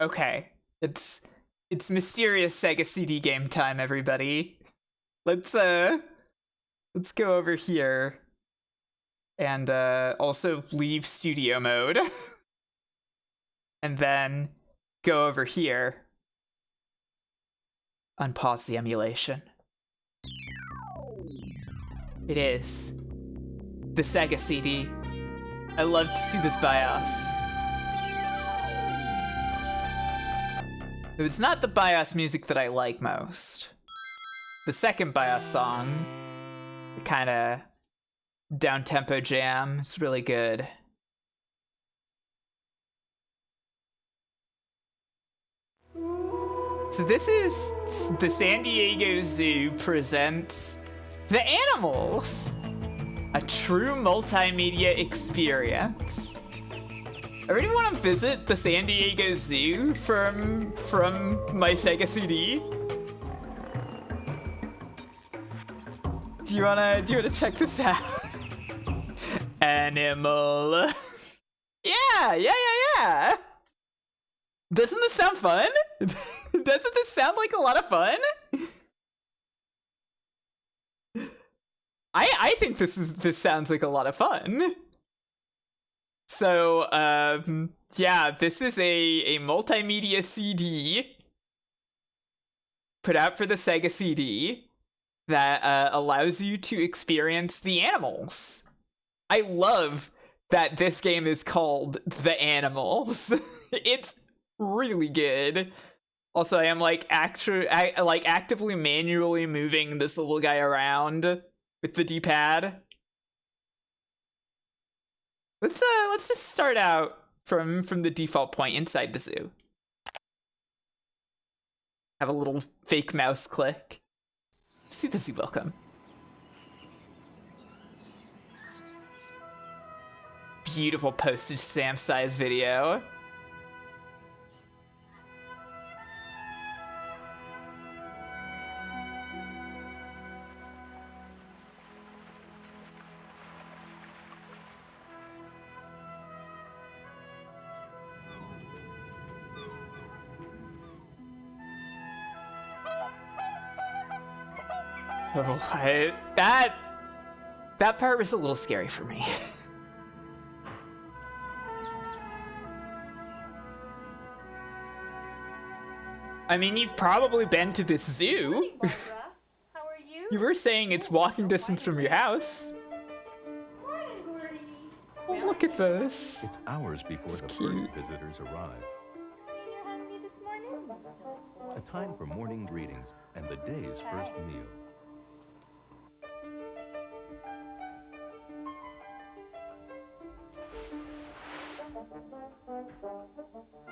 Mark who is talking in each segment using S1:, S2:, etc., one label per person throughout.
S1: Okay, it's mysterious Sega CD game time, everybody. Let's let's go over here and also leave studio mode, and then go over here, unpause the emulation. It is the Sega CD. I love to see this BIOS. It's not the BIOS music that I like most. The second BIOS song, the kind of down-tempo jam, is really good. So this is the San Diego Zoo presents The Animals, a true multimedia experience. I really want to visit the San Diego Zoo from my Sega CD. Do you wanna check this out? Animal. Yeah. Doesn't this sound fun? Doesn't this sound like a lot of fun? I think this sounds like a lot of fun. So, yeah, this is a multimedia CD put out for the Sega CD that allows you to experience the animals. I love that this game is called The Animals. It's really good. Also, I am actively manually moving this little guy around with the D-pad. Let's just start out from the default point inside the zoo. Have a little fake mouse click. See the zoo welcome. Beautiful postage stamp size video. Oh, that part was a little scary for me. I mean, you've probably been to this zoo.
S2: Barbara. How are you?
S1: You were saying it's walking distance from your house. Oh, look at this.
S3: It's hours before
S1: It's
S3: the
S1: cute.
S3: first visitors arrive.
S2: You hungry this morning?
S3: A time for morning greetings and the day's first meal.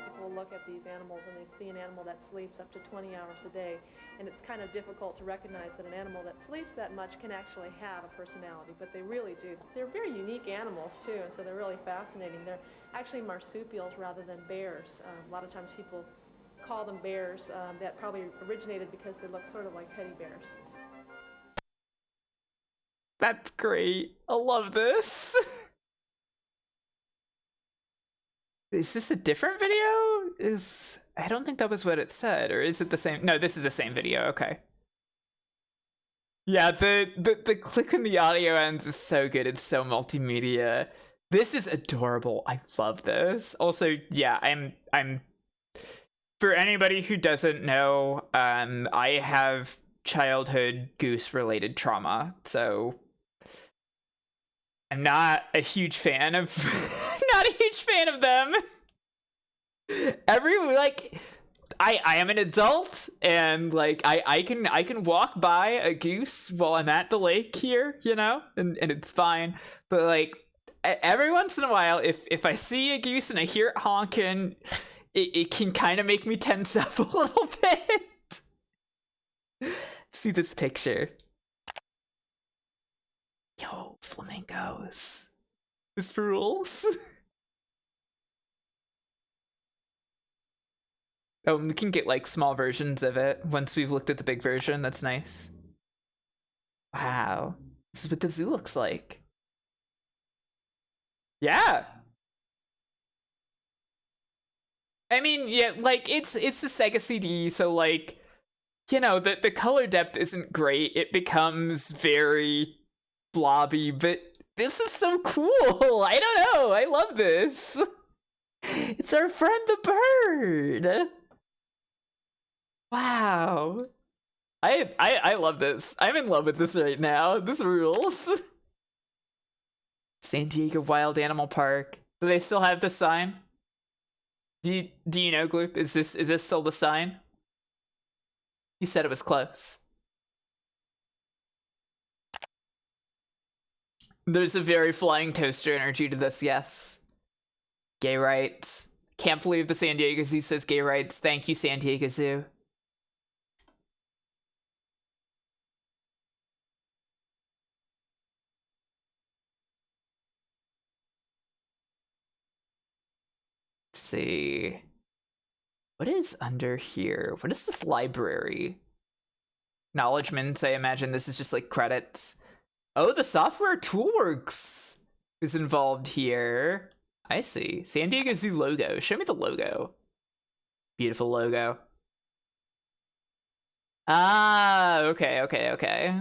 S4: People look at these animals and they see an animal that sleeps up to 20 hours a day, and it's kind of difficult to recognize that an animal that sleeps that much can actually have a personality, but they really do. They're very unique animals too, and so they're really fascinating. They're actually marsupials rather than bears. A lot of times people call them bears. That probably originated because they look sort of like teddy bears.
S1: That's great. I love this. Is this a different video? I don't think that was what it said, or is it the same? No, this is the same video. Okay. Yeah, the click in the audio ends is so good. It's so multimedia. This is adorable. I love this. Also, yeah, I'm for anybody who doesn't know, I have childhood goose related trauma, so I'm not a huge fan of them. I am an adult, and like I can walk by a goose while I'm at the lake here, you know, and it's fine. But like every once in a while, if I see a goose and I hear it honking, it can kind of make me tense up a little bit. See this picture. Yo, flamingos. This rules. Oh, we can get like small versions of it once we've looked at the big version. That's nice. Wow. This is what the zoo looks like. Yeah. I mean, yeah, like it's the Sega CD, so like, you know, the color depth isn't great. It becomes very blobby, but this is so cool. I don't know. I love this. It's our friend the bird. Wow. I love this. I'm in love with this right now. This rules. San Diego Wild Animal Park. Do they still have the sign? Do you know, Gloop? Is this still the sign? You said it was close. There's a very flying toaster energy to this, yes. Gay rights. Can't believe the San Diego Zoo says gay rights. Thank you, San Diego Zoo. Let's see. What is under here? What is this library? Acknowledgements, I imagine this is just like credits. Oh, the software Toolworks is involved here. I see. San Diego Zoo logo. Show me the logo. Beautiful logo. Ah, okay.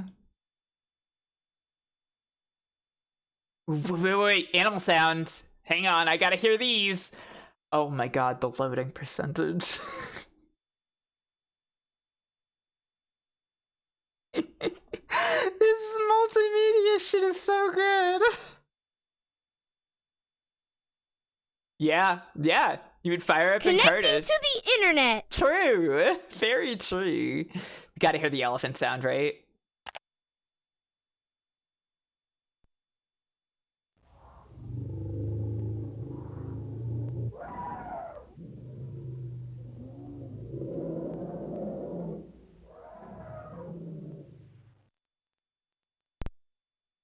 S1: Wait, animal sounds. Hang on, I gotta hear these. Oh my god, the loading percentage. This multimedia shit is so good. Yeah. You would fire up
S5: Connecting
S1: Encarta.
S5: to the internet.
S1: True. Very true. You gotta hear the elephant sound, right?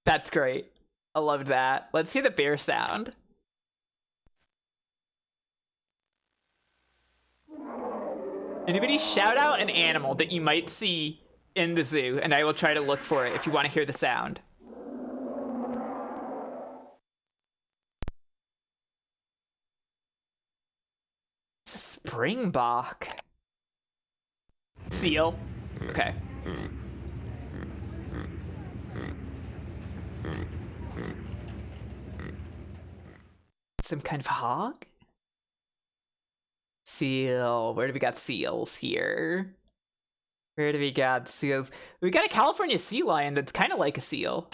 S1: That's great. I loved that. Let's hear the bear sound. Anybody shout out an animal that you might see in the zoo, and I will try to look for it if you want to hear the sound. It's a springbok. Seal. Okay. Some kind of hog? Seal. Where do we got seals here? Where do we got seals? We got a California sea lion that's kind of like a seal.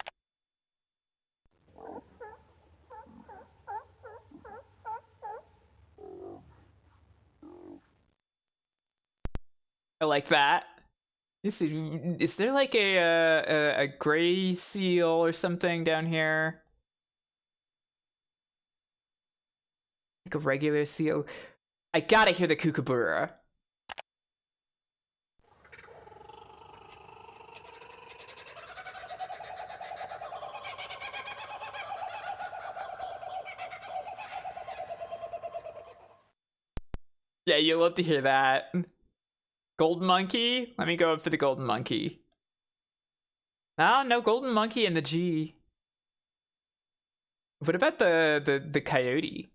S1: I like that. Is there like a gray seal or something down here? Like a regular seal? I gotta hear the kookaburra. Yeah, you'll love to hear that. Golden monkey? Let me go up for the golden monkey. No golden monkey in the G. What about the coyote?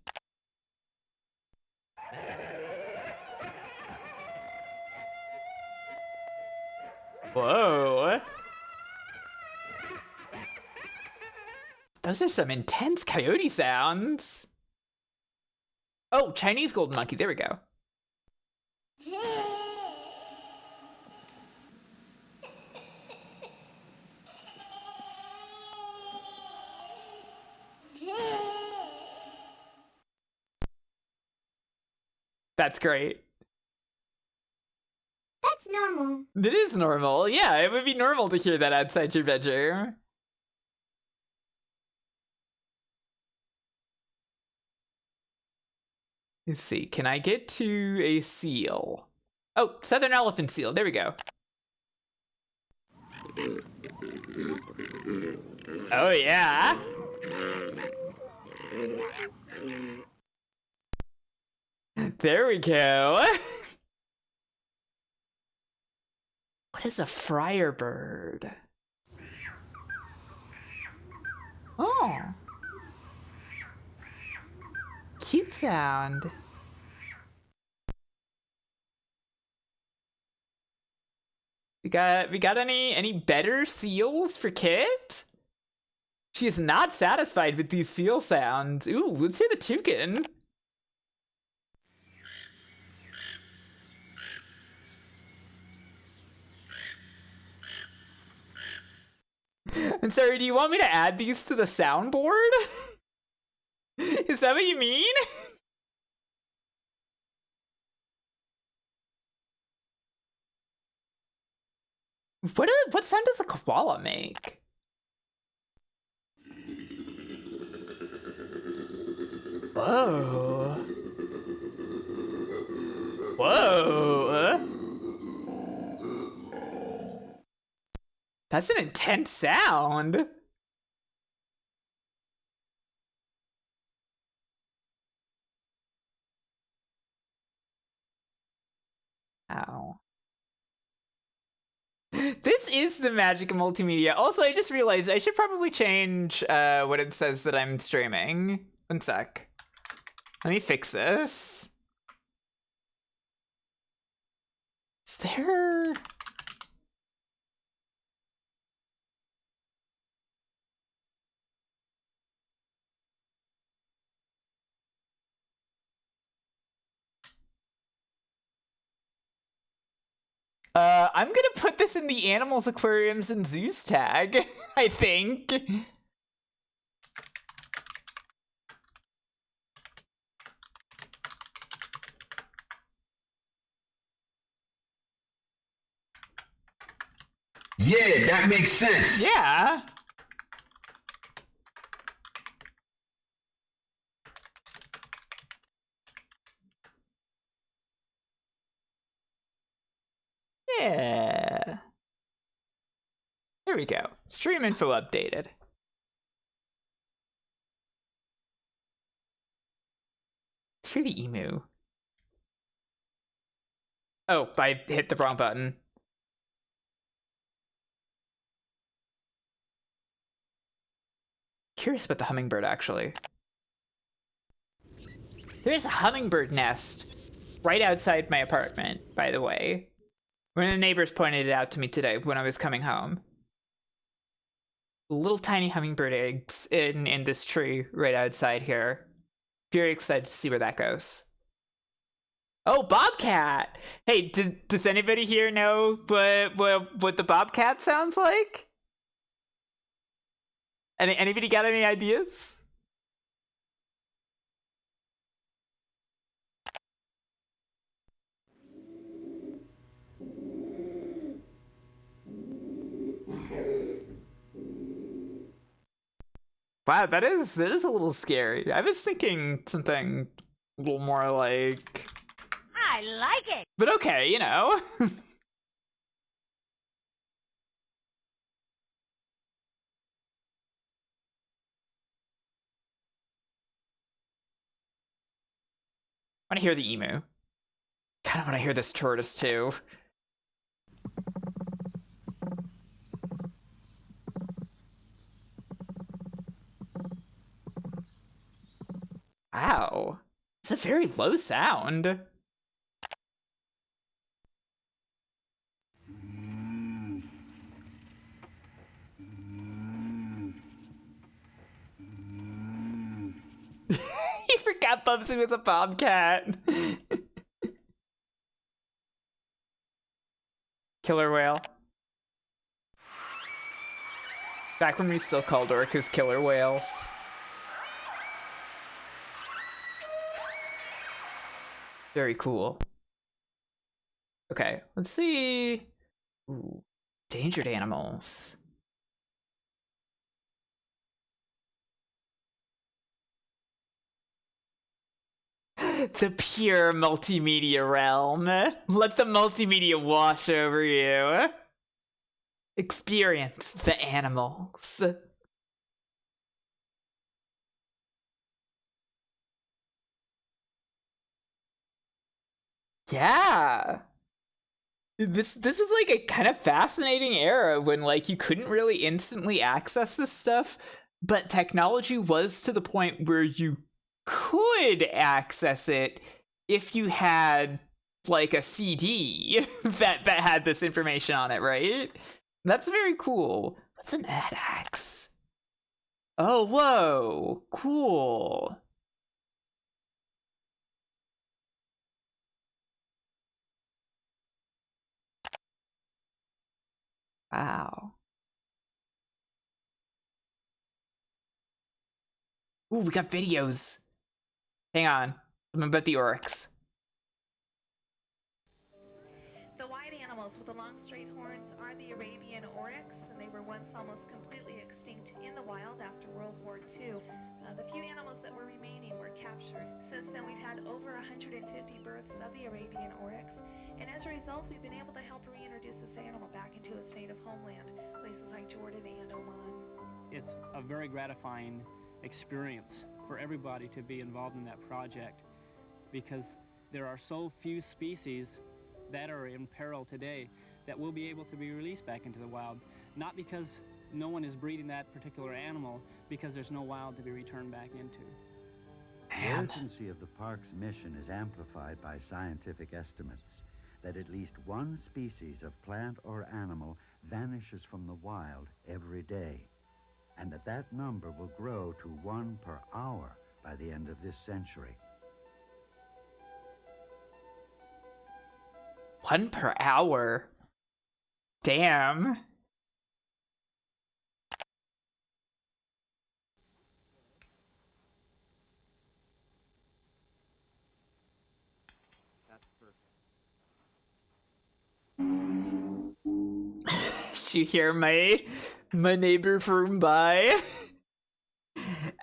S1: Whoa. Those are some intense coyote sounds. Oh, Chinese golden monkey. There we go. That's great.
S5: That's normal.
S1: It is normal. Yeah, it would be normal to hear that outside your bedroom. Let's see. Can I get to a seal? Oh, southern elephant seal. There we go. Oh, yeah. There we go. What is a friar bird? Oh. Cute sound. We got any better seals for Kit? She is not satisfied with these seal sounds. Ooh, let's hear the toucan. And sorry, do you want me to add these to the soundboard? Is that what you mean? What sound does a koala make? Whoa. Whoa. That's an intense sound. Ow. This is the magic of multimedia. Also, I just realized I should probably change what it says that I'm streaming. One sec. Let me fix this. Is there... I'm gonna put this in the animals, aquariums, and zoos tag, I think.
S6: Yeah, that makes sense.
S1: Yeah. Yeah. There we go. Stream info updated. Let's hear the emu. Oh, I hit the wrong button. Curious about the hummingbird, actually. There's a hummingbird nest right outside my apartment, by the way. One of the neighbors pointed it out to me today when I was coming home. Little tiny hummingbird eggs in this tree right outside here. Very excited to see where that goes. Oh, bobcat! Hey, does anybody here know what the bobcat sounds like? Anybody got any ideas? Wow, that is a little scary. I was thinking something a little more like...
S5: I like it.
S1: But okay, you know. I want to hear the emu. Kind of want to hear this tortoise too. Wow. It's a very low sound. He forgot Bubsy was a bobcat. Killer whale. Back when we still called orcas killer whales. Very cool. Okay, let's see. Ooh, endangered animals. The pure multimedia realm. Let the multimedia wash over you. Experience the animals. Yeah. This was like a kind of fascinating era when like you couldn't really instantly access this stuff, but technology was to the point where you could access it if you had like a CD that had this information on it, right? That's very cool. What's an ADAX? Oh, whoa, cool. Wow. Ooh, we got videos. Hang on. Something about the oryx.
S7: The white animals with the long straight horns are the Arabian oryx, and they were once almost completely extinct in the wild after World War II. The few animals that were remaining were captured. Since then, we've had over 150 births of the Arabian oryx, and as a result, we've been able to help reintroduce this animal back into its native homeland, places like Jordan and Oman.
S8: It's a very gratifying experience for everybody to be involved in that project, because there are so few species that are in peril today that will be able to be released back into the wild. Not because no one is breeding that particular animal, because there's no wild to be returned back into.
S9: The urgency of the park's mission is amplified by scientific estimates that at least one species of plant or animal vanishes from the wild every day, and that number will grow to 1 per hour by the end of this century.
S1: 1 per hour? Damn. You hear my neighbor from by,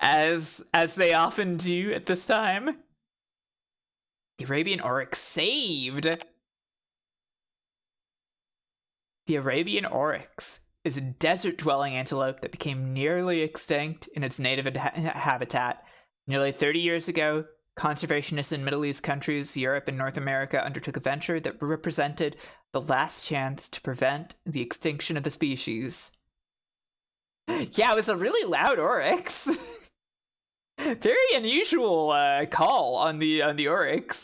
S1: as they often do at this time. The Arabian oryx saved. The Arabian oryx is a desert-dwelling antelope that became nearly extinct in its native habitat. Nearly 30 years ago, conservationists in Middle East countries, Europe and North America undertook a venture that represented the last chance to prevent the extinction of the species. Yeah, it was a really loud oryx. Very unusual call on the oryx.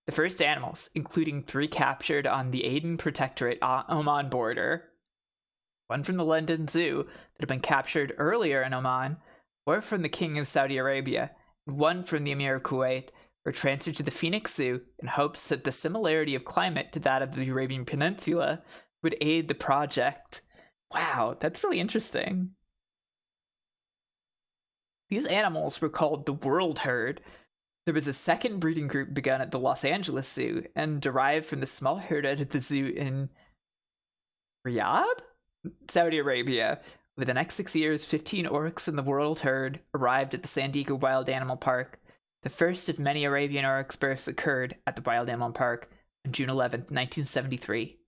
S1: The first animals, including 3 captured on the Aden Protectorate Oman border, one from the London Zoo that had been captured earlier in Oman, one from the King of Saudi Arabia, and one from the Emir of Kuwait, were transferred to the Phoenix Zoo in hopes that the similarity of climate to that of the Arabian Peninsula would aid the project. Wow, that's really interesting. These animals were called the World Herd. There was a second breeding group begun at the Los Angeles Zoo and derived from the small herd at the zoo in Riyadh, Saudi Arabia. Over the next 6 years, 15 oryx in the World Herd arrived at the San Diego Wild Animal Park. The first of many Arabian oryx births occurred at the Wild Animal Park on June 11, 1973.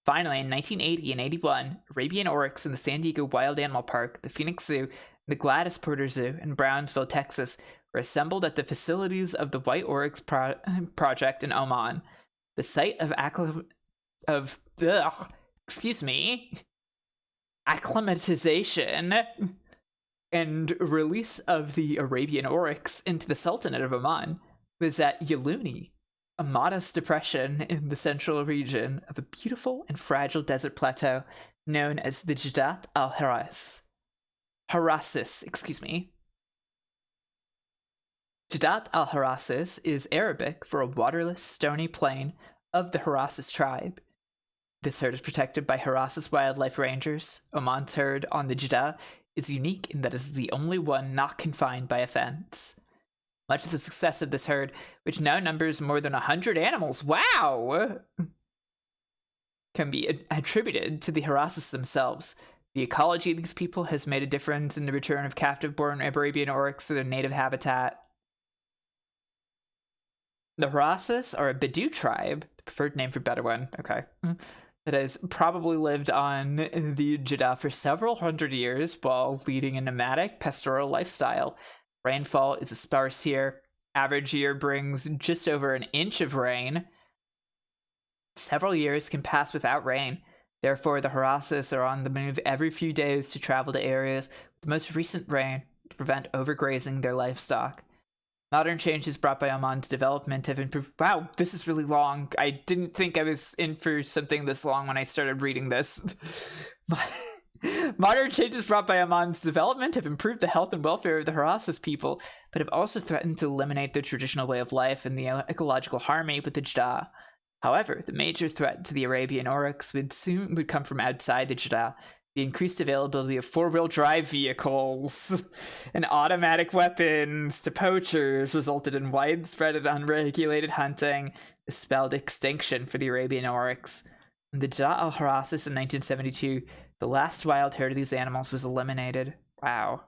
S1: Finally, in 1980 and 81, Arabian oryx in the San Diego Wild Animal Park, the Phoenix Zoo, and the Gladys Porter Zoo in Brownsville, Texas, were assembled at the facilities of the White Oryx Project in Oman. The site of acclimatization and release of the Arabian oryx into the Sultanate of Oman was at Yaluni, a modest depression in the central region of a beautiful and fragile desert plateau known as the Jiddat al-Harasis. Jiddat al-Harasis is Arabic for a waterless, stony plain of the Harasis tribe. This herd is protected by Harasis wildlife rangers. Oman's herd on the Jiddah is unique in that it is the only one not confined by a fence. Much of the success of this herd, which now numbers more than 100 animals, wow, can be attributed to the Harasis themselves. The ecology of these people has made a difference in the return of captive-born Arabian oryx to their native habitat. The Harasis are a Bedou tribe, the preferred name for Bedouin, okay, that has probably lived on the Jeddah for several hundred years while leading a nomadic pastoral lifestyle. Rainfall is sparse here. Average year brings just over an inch of rain. Several years can pass without rain. Therefore, the Harasis are on the move every few days to travel to areas with the most recent rain to prevent overgrazing their livestock. Modern changes brought by Oman's development have improved. Wow, this is really long. I didn't think I was in for something this long when I started reading this. Modern changes brought by Oman's development have improved the health and welfare of the Harasses people, but have also threatened to eliminate their traditional way of life and the ecological harmony with the Jeddah. However, the major threat to the Arabian Oryx would come from outside the Jeddah. The increased availability of four-wheel drive vehicles and automatic weapons to poachers resulted in widespread and unregulated hunting, that spelled extinction for the Arabian Oryx. In the Jeddah al-Harassis in 1972, the last wild herd of these animals was eliminated. Wow.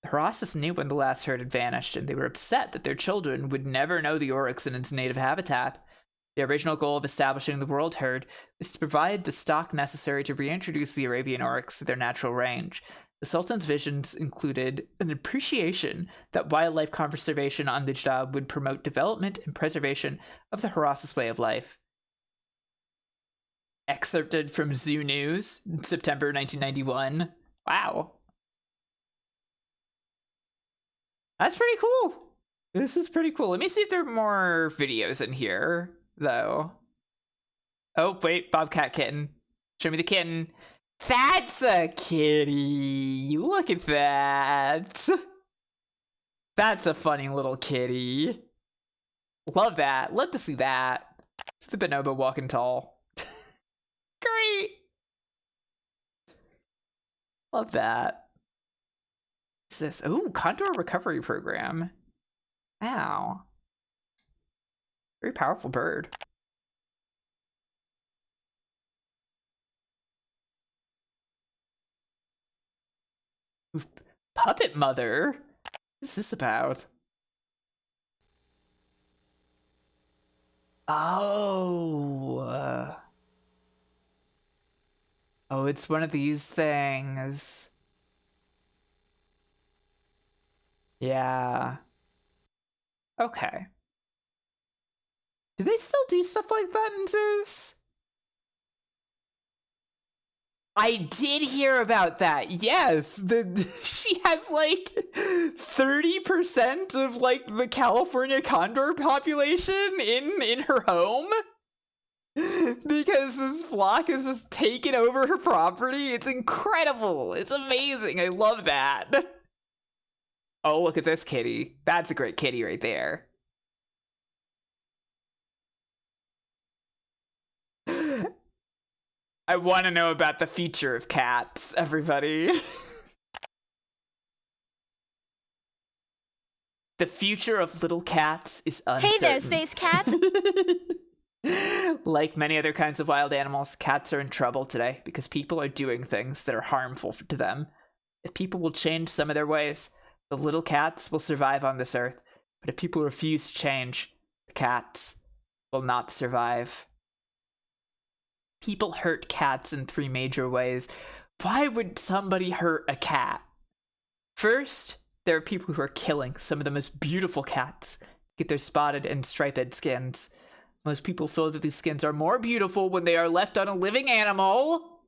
S1: The Harassis knew when the last herd had vanished, and they were upset that their children would never know the Oryx in its native habitat. The original goal of establishing the world herd was to provide the stock necessary to reintroduce the Arabian Oryx to their natural range. The Sultan's visions included an appreciation that wildlife conservation on the Jeddah would promote development and preservation of the Harassis way of life. Excerpted from Zoo News, September 1991. Wow. That's pretty cool. This is pretty cool. Let me see if there are more videos in here, though. Oh, wait, Bobcat kitten. Show me the kitten. That's a kitty. You look at that. That's a funny little kitty. Love that. Love to see that. It's the bonobo walking tall. Great. Love that. What's this? Oh, Condor Recovery Program. Wow. Very powerful bird. Puppet Mother? What is this about? Oh. Oh, it's one of these things. Yeah. Okay. Do they still do stuff like that in zoos? I did hear about that. Yes, she has like 30% of like the California condor population in her home because this flock is just taking over her property. It's incredible. It's amazing. I love that. Oh, look at this kitty. That's a great kitty right there. I want to know about the future of cats, everybody. The future of little cats is uncertain.
S5: Hey there, space cats!
S1: Like many other kinds of wild animals, cats are in trouble today because people are doing things that are harmful to them. If people will change some of their ways, the little cats will survive on this earth. But if people refuse to change, the cats will not survive. People hurt cats in 3 major ways. Why would somebody hurt a cat? First, there are people who are killing some of the most beautiful cats to get their spotted and striped skins. Most people feel that these skins are more beautiful when they are left on a living animal.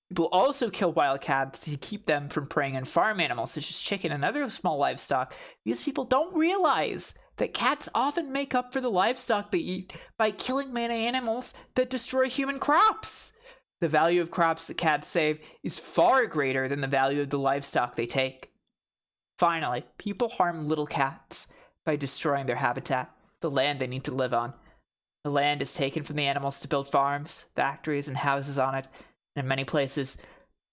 S1: People also kill wild cats to keep them from preying on farm animals such as chicken and other small livestock. These people don't realize that cats often make up for the livestock they eat by killing many animals that destroy human crops. The value of crops that cats save is far greater than the value of the livestock they take. Finally, people harm little cats by destroying their habitat, the land they need to live on. The land is taken from the animals to build farms, factories, and houses on it. And in many places,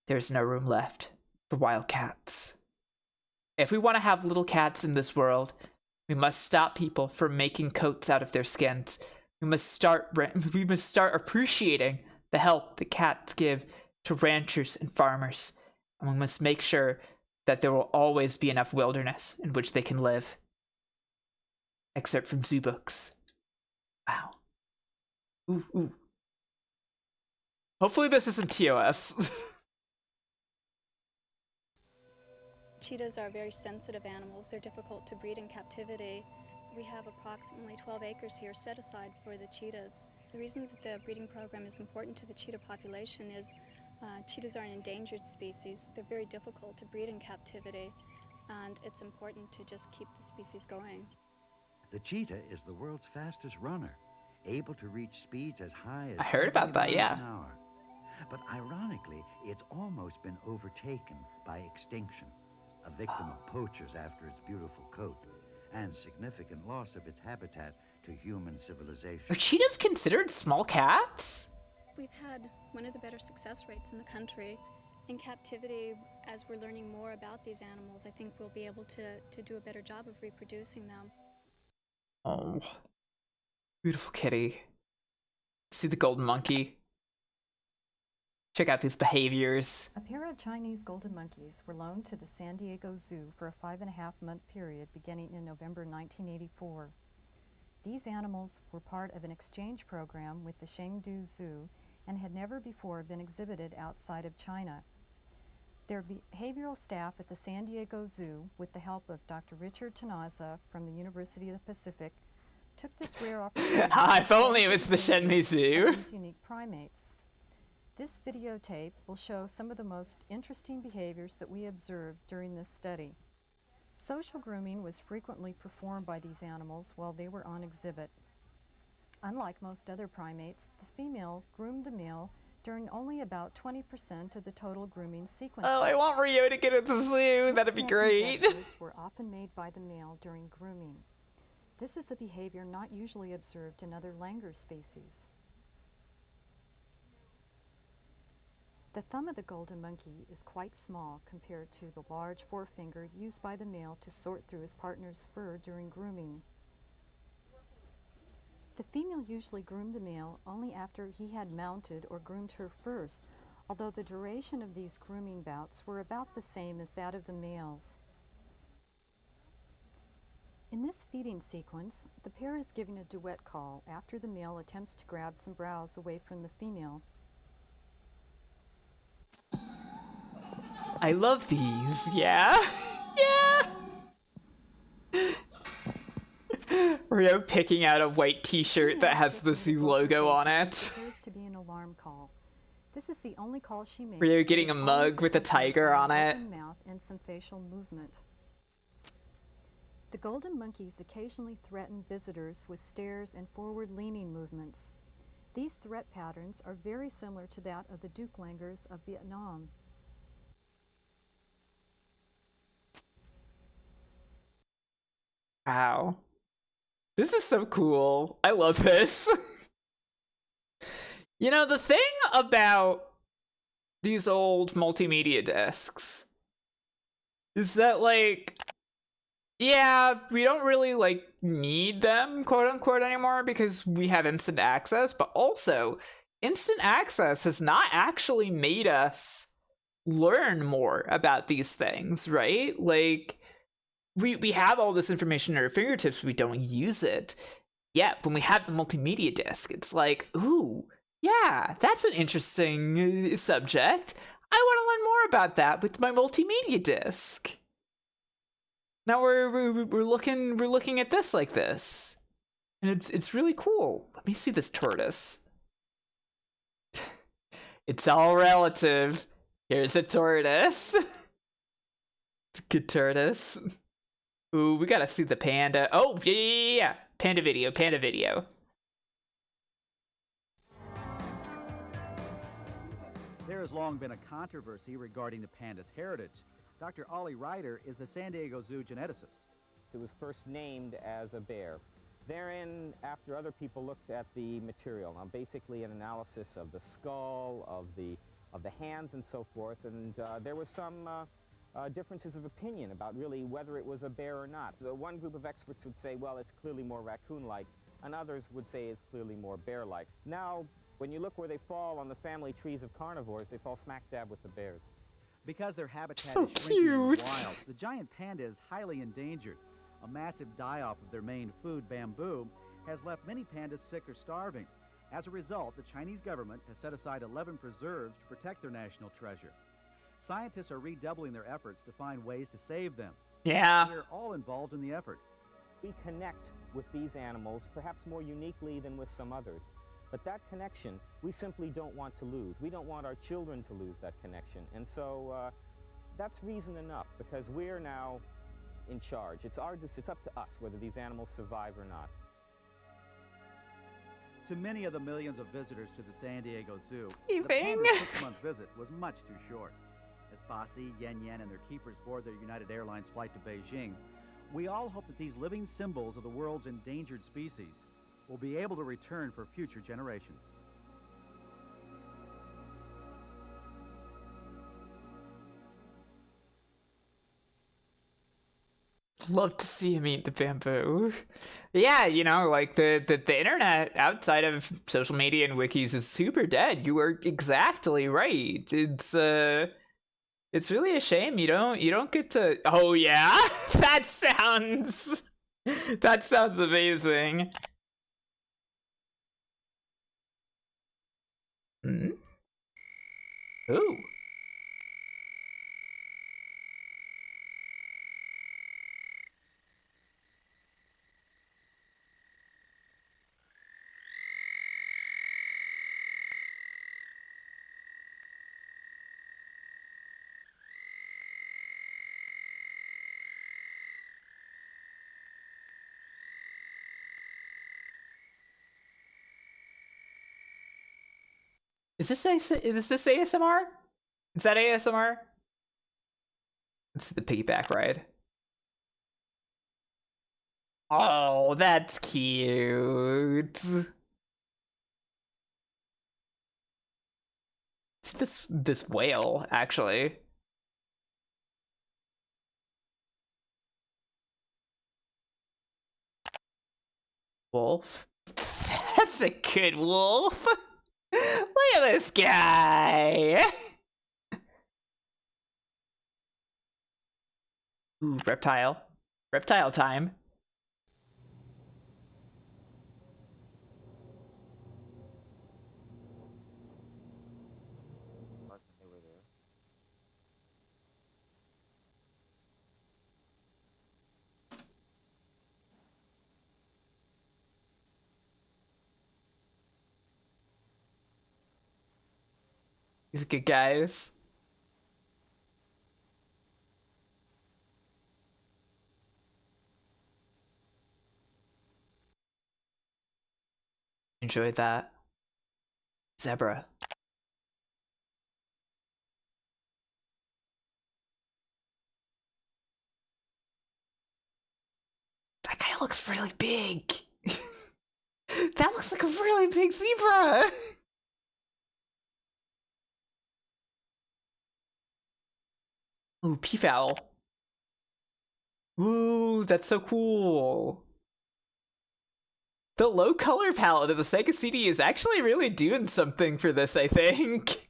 S1: there's no room left for wild cats. If we want to have little cats in this world, we must stop people from making coats out of their skins. We must start appreciating the help that cats give to ranchers and farmers. And we must make sure that there will always be enough wilderness in which they can live. Excerpt from Zoo Books. Wow. Ooh, ooh. Hopefully this isn't TOS.
S10: Cheetahs are very sensitive animals. They're difficult to breed in captivity. We have approximately 12 acres here set aside for the cheetahs. The reason that the breeding program is important to the cheetah population is cheetahs are an endangered species. They're very difficult to breed in captivity. and it's important to just keep the species going.
S9: The cheetah is the world's fastest runner, able to reach speeds as high as
S1: I heard about
S9: 70
S1: that,
S9: miles
S1: yeah.
S9: an hour. But ironically, it's almost been overtaken by extinction, a victim of poachers after its beautiful coat, and significant loss of its habitat to human civilization.
S1: Are cheetahs considered small cats?
S10: We've had one of the better success rates in the country. In captivity, as we're learning more about these animals, I think we'll be able to do a better job of reproducing them.
S1: Oh, beautiful kitty. See the golden monkey. Check out these behaviors.
S11: A pair of Chinese golden monkeys were loaned to the San Diego Zoo for a 5.5-month period beginning in November 1984. These animals were part of an exchange program with the Chengdu Zoo and had never before been exhibited outside of China. Their behavioral staff at the San Diego Zoo, with the help of Dr. Richard Tanaza from the University of the Pacific, took this rare opportunity.
S1: If only it was the Shenmue Zoo.
S11: These unique primates. This videotape will show some of the most interesting behaviors that we observed during this study. Social grooming was frequently performed by these animals while they were on exhibit. Unlike most other primates, the female groomed the male during only about 20% of the total grooming sequence.
S1: Oh, I want Rio to get at the zoo. That'd be great.
S11: Gestures were often made by the male during grooming. This is a behavior not usually observed in other langur species. The thumb of the golden monkey is quite small compared to the large forefinger used by the male to sort through his partner's fur during grooming. The female usually groomed the male only after he had mounted or groomed her first, although the duration of these grooming bouts were about the same as that of the males. In this feeding sequence, the pair is giving a duet call after the male attempts to grab some browse away from the female.
S1: I love these. Yeah? Yeah! Rio picking out a white t-shirt that has the zoo logo on it.
S11: Appears to be an alarm call. This is the only call she makes.
S1: Rio getting a mug with a tiger on it.
S11: Mouth and some facial movement. The golden monkeys occasionally threaten visitors with stares and forward-leaning movements. These threat patterns are very similar to that of the Duke langurs of Vietnam.
S1: Wow. This is so cool. I love this. You know, the thing about these old multimedia discs is that, like, yeah, we don't really, like, need them, quote unquote, anymore because we have instant access, but also, instant access has not actually made us learn more about these things, right? Like, we have all this information at our fingertips, we don't use it. Yeah, when we have the multimedia disc, it's like, ooh, yeah, that's an interesting subject. I want to learn more about that with my multimedia disc. Now we're looking at this like this, and it's really cool. Let me see this tortoise. It's all relative. Here's a tortoise. It's a good tortoise. Ooh, we gotta see the panda. Oh, yeah. Panda video.
S12: There has long been a controversy regarding the panda's heritage. Dr. Ollie Ryder is the San Diego Zoo geneticist.
S13: It was first named as a bear. Therein, after other people looked at the material, now basically an analysis of the skull, of the hands and so forth, and there was some differences of opinion about really whether it was a bear or not. So one group of experts would say, well, it's clearly more raccoon-like, and others would say it's clearly more bear-like. Now, when you look where they fall on the family trees of carnivores, they fall smack dab with the bears.
S12: Because their habitat
S1: So
S12: is shrinking in the
S1: cute.
S12: wild, the giant panda is highly endangered. A massive die-off of their main food, bamboo, has left many pandas sick or starving. As a result, the Chinese government has set aside 11 preserves to protect their national treasure. Scientists are redoubling their efforts to find ways to save them.
S1: Yeah.
S12: We're all involved in the effort.
S13: We connect with these animals perhaps more uniquely than with some others. But that connection, we simply don't want to lose. We don't want our children to lose that connection. And so that's reason enough, because we're now in charge. It's up to us whether these animals survive or not.
S12: To many of the millions of visitors to the San Diego Zoo,
S1: Amazing.
S12: the panda's 6-month visit was much too short. As Bossy, Yen Yen, and their keepers board their United Airlines flight to Beijing, we all hope that these living symbols of the world's endangered species will be able to return for future generations.
S1: Love to see him eat the bamboo. Yeah, you know, like the internet outside of social media and wikis is super dead. You are exactly right. It's really a shame you don't get to. Oh yeah, that sounds amazing. Hmm? Ooh. Is this ASMR? Is that ASMR? Let's see the piggyback ride. Oh, that's cute. It's this whale, actually. Wolf. That's a good wolf. Look at this guy. Ooh, reptile. Reptile time. These good guys. Enjoyed that. Zebra. That guy looks really big. That looks like a really big zebra. Ooh, peafowl. Ooh, that's so cool. The low color palette of the Sega CD is actually really doing something for this, I think.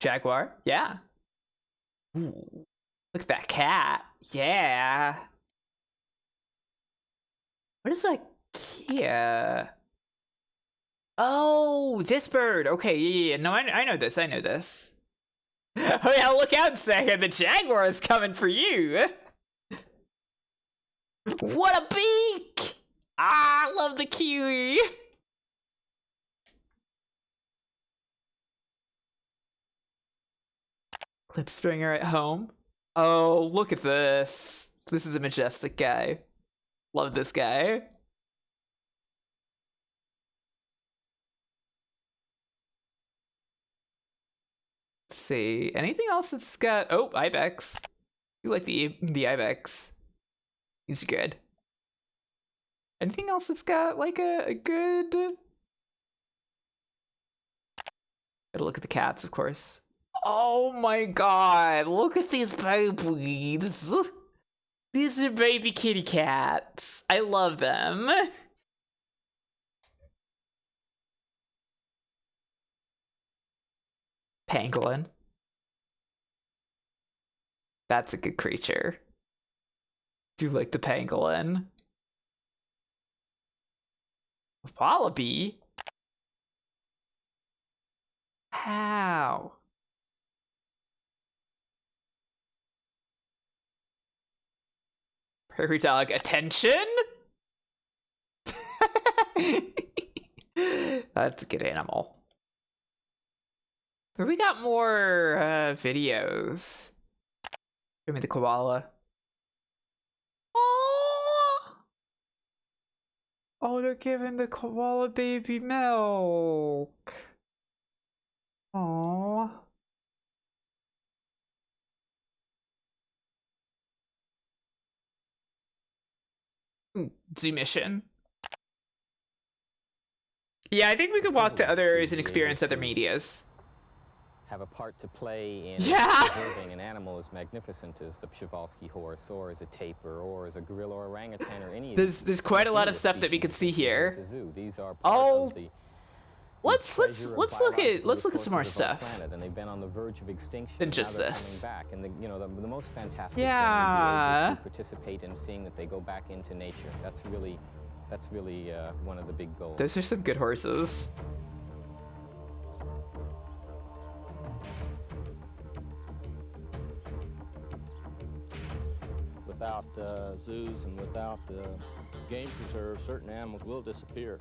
S1: Jaguar? Yeah. Ooh, look at that cat. Yeah. What is that? Yeah. Oh, this bird. Okay, yeah. No, I know this. I know this. Oh yeah, look out, Sega. The Jaguar is coming for you. What a beak! Ah, I love the kiwi. Clip Springer at home. Oh, look at this. This is a majestic guy. Love this guy. Let's see. Anything else that's got... Oh, Ibex. You like the Ibex. He's good. Anything else that's got like a good... Gotta look at the cats, of course. Oh my god, look at these babies. These are baby kitty cats. I love them. Pangolin. That's a good creature. Do like the pangolin. Wallaby? How? Prairie dog, attention? That's a good animal. But we got more videos. Give me the koala. Oh, oh, they're giving the koala baby milk. Oh. Zoo mission. Yeah, I think we could walk to other areas and experience other medias.
S13: Have a part to play in preserving an animal as magnificent as the Przewalski horse, or as a tapir, or as a gorilla or orangutan, or any.
S1: There's quite a lot of stuff that we could see here. Oh, let's look at some more stuff.
S13: And they've been on the verge of extinction.
S1: Than just this.
S13: Back. And the most fantastic thing
S1: yeah.
S13: is to participate in seeing that they go back into nature. That's really one of the big goals.
S1: Those are some good horses.
S14: Without zoos and without game preserves, certain animals will disappear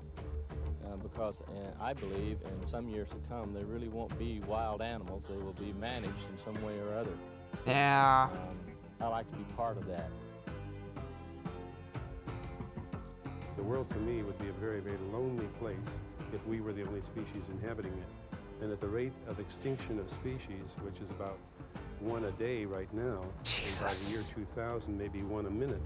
S14: because I believe in some years to come there really won't be wild animals. They will be managed in some way or other.
S1: Yeah.
S14: I like to be part of that.
S15: The world to me would be a very, very lonely place if we were the only species inhabiting it. And at the rate of extinction of species, which is about one a day right now, and by the year 2000, maybe one a minute.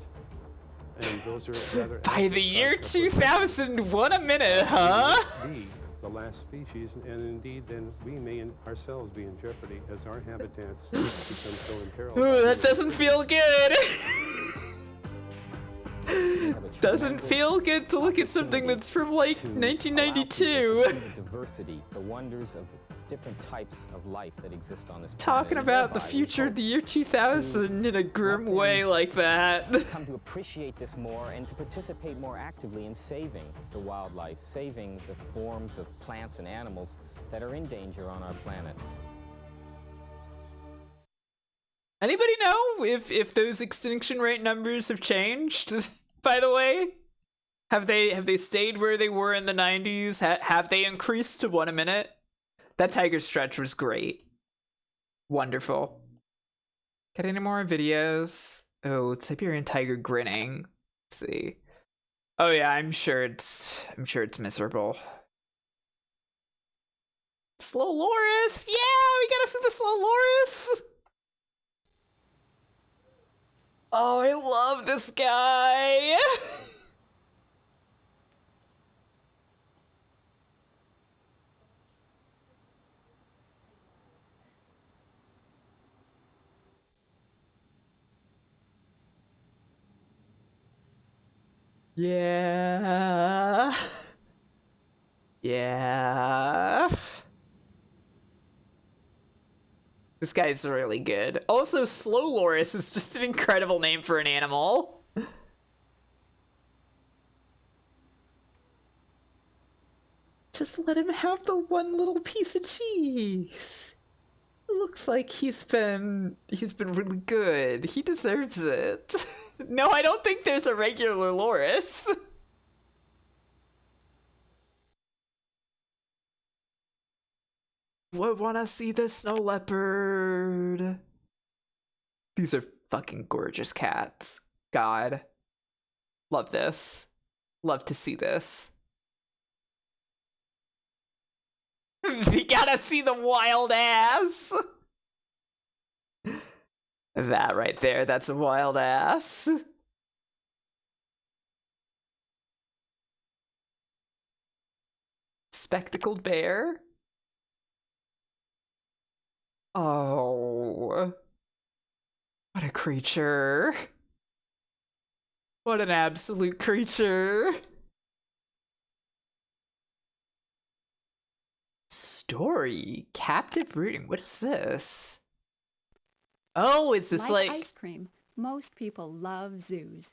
S15: And those are rather
S1: by the year 2000, one a minute, huh?
S15: Be the last species, and indeed, then we may ourselves be in jeopardy as our habitats become so imperiled.
S1: Ooh, that doesn't feel good. Doesn't feel good to look at something that's from like 1992.
S13: The diversity, the wonders of different types of life that exist on this planet.
S1: Talking about the future of the year 2000 in a grim way like that.
S13: Come to appreciate this more and to participate more actively in saving the wildlife, saving the forms of plants and animals that are in danger on our planet.
S1: Anybody know if those extinction rate numbers have changed? By the way, have they stayed where they were in the 90s? Have they increased to one a minute? That tiger stretch was great. Wonderful. Got any more videos? Oh, Siberian tiger grinning. Let's see. Oh yeah, I'm sure it's miserable. Slow loris! Yeah, we gotta see the slow loris! Oh, I love this guy! Yeah. Yeah. This guy's really good. Also, Slow Loris is just an incredible name for an animal. Just let him have the one little piece of cheese. It looks like he's been really good. He deserves it. No, I don't think there's a regular Loris. I wanna see the snow leopard. These are fucking gorgeous cats. God. Love this. Love to see this. We gotta see the wild ass. That right there, that's a wild ass. Spectacled bear. Oh. What a creature. What an absolute creature. Story. Captive breeding. What is this? Oh, it's this like
S16: ice cream. Most people love zoos.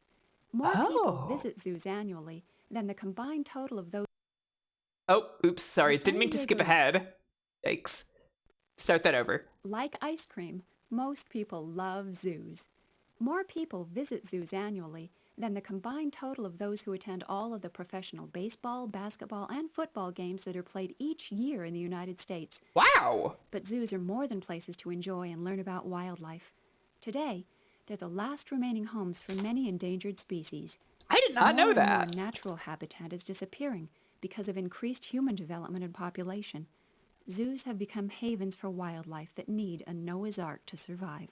S16: More people visit zoos annually than the combined total of those.
S1: Oh, oops, sorry. Didn't mean to skip ahead. Yikes. Start that over.
S16: Like ice cream, most people love zoos. More people visit zoos annually than the combined total of those who attend all of the professional baseball, basketball, and football games that are played each year in the United States.
S1: Wow!
S16: But zoos are more than places to enjoy and learn about wildlife. Today, they're the last remaining homes for many endangered species.
S1: I did not know that.
S16: More and more natural habitat is disappearing because of increased human development and population. Zoos have become havens for wildlife that need a Noah's Ark to survive.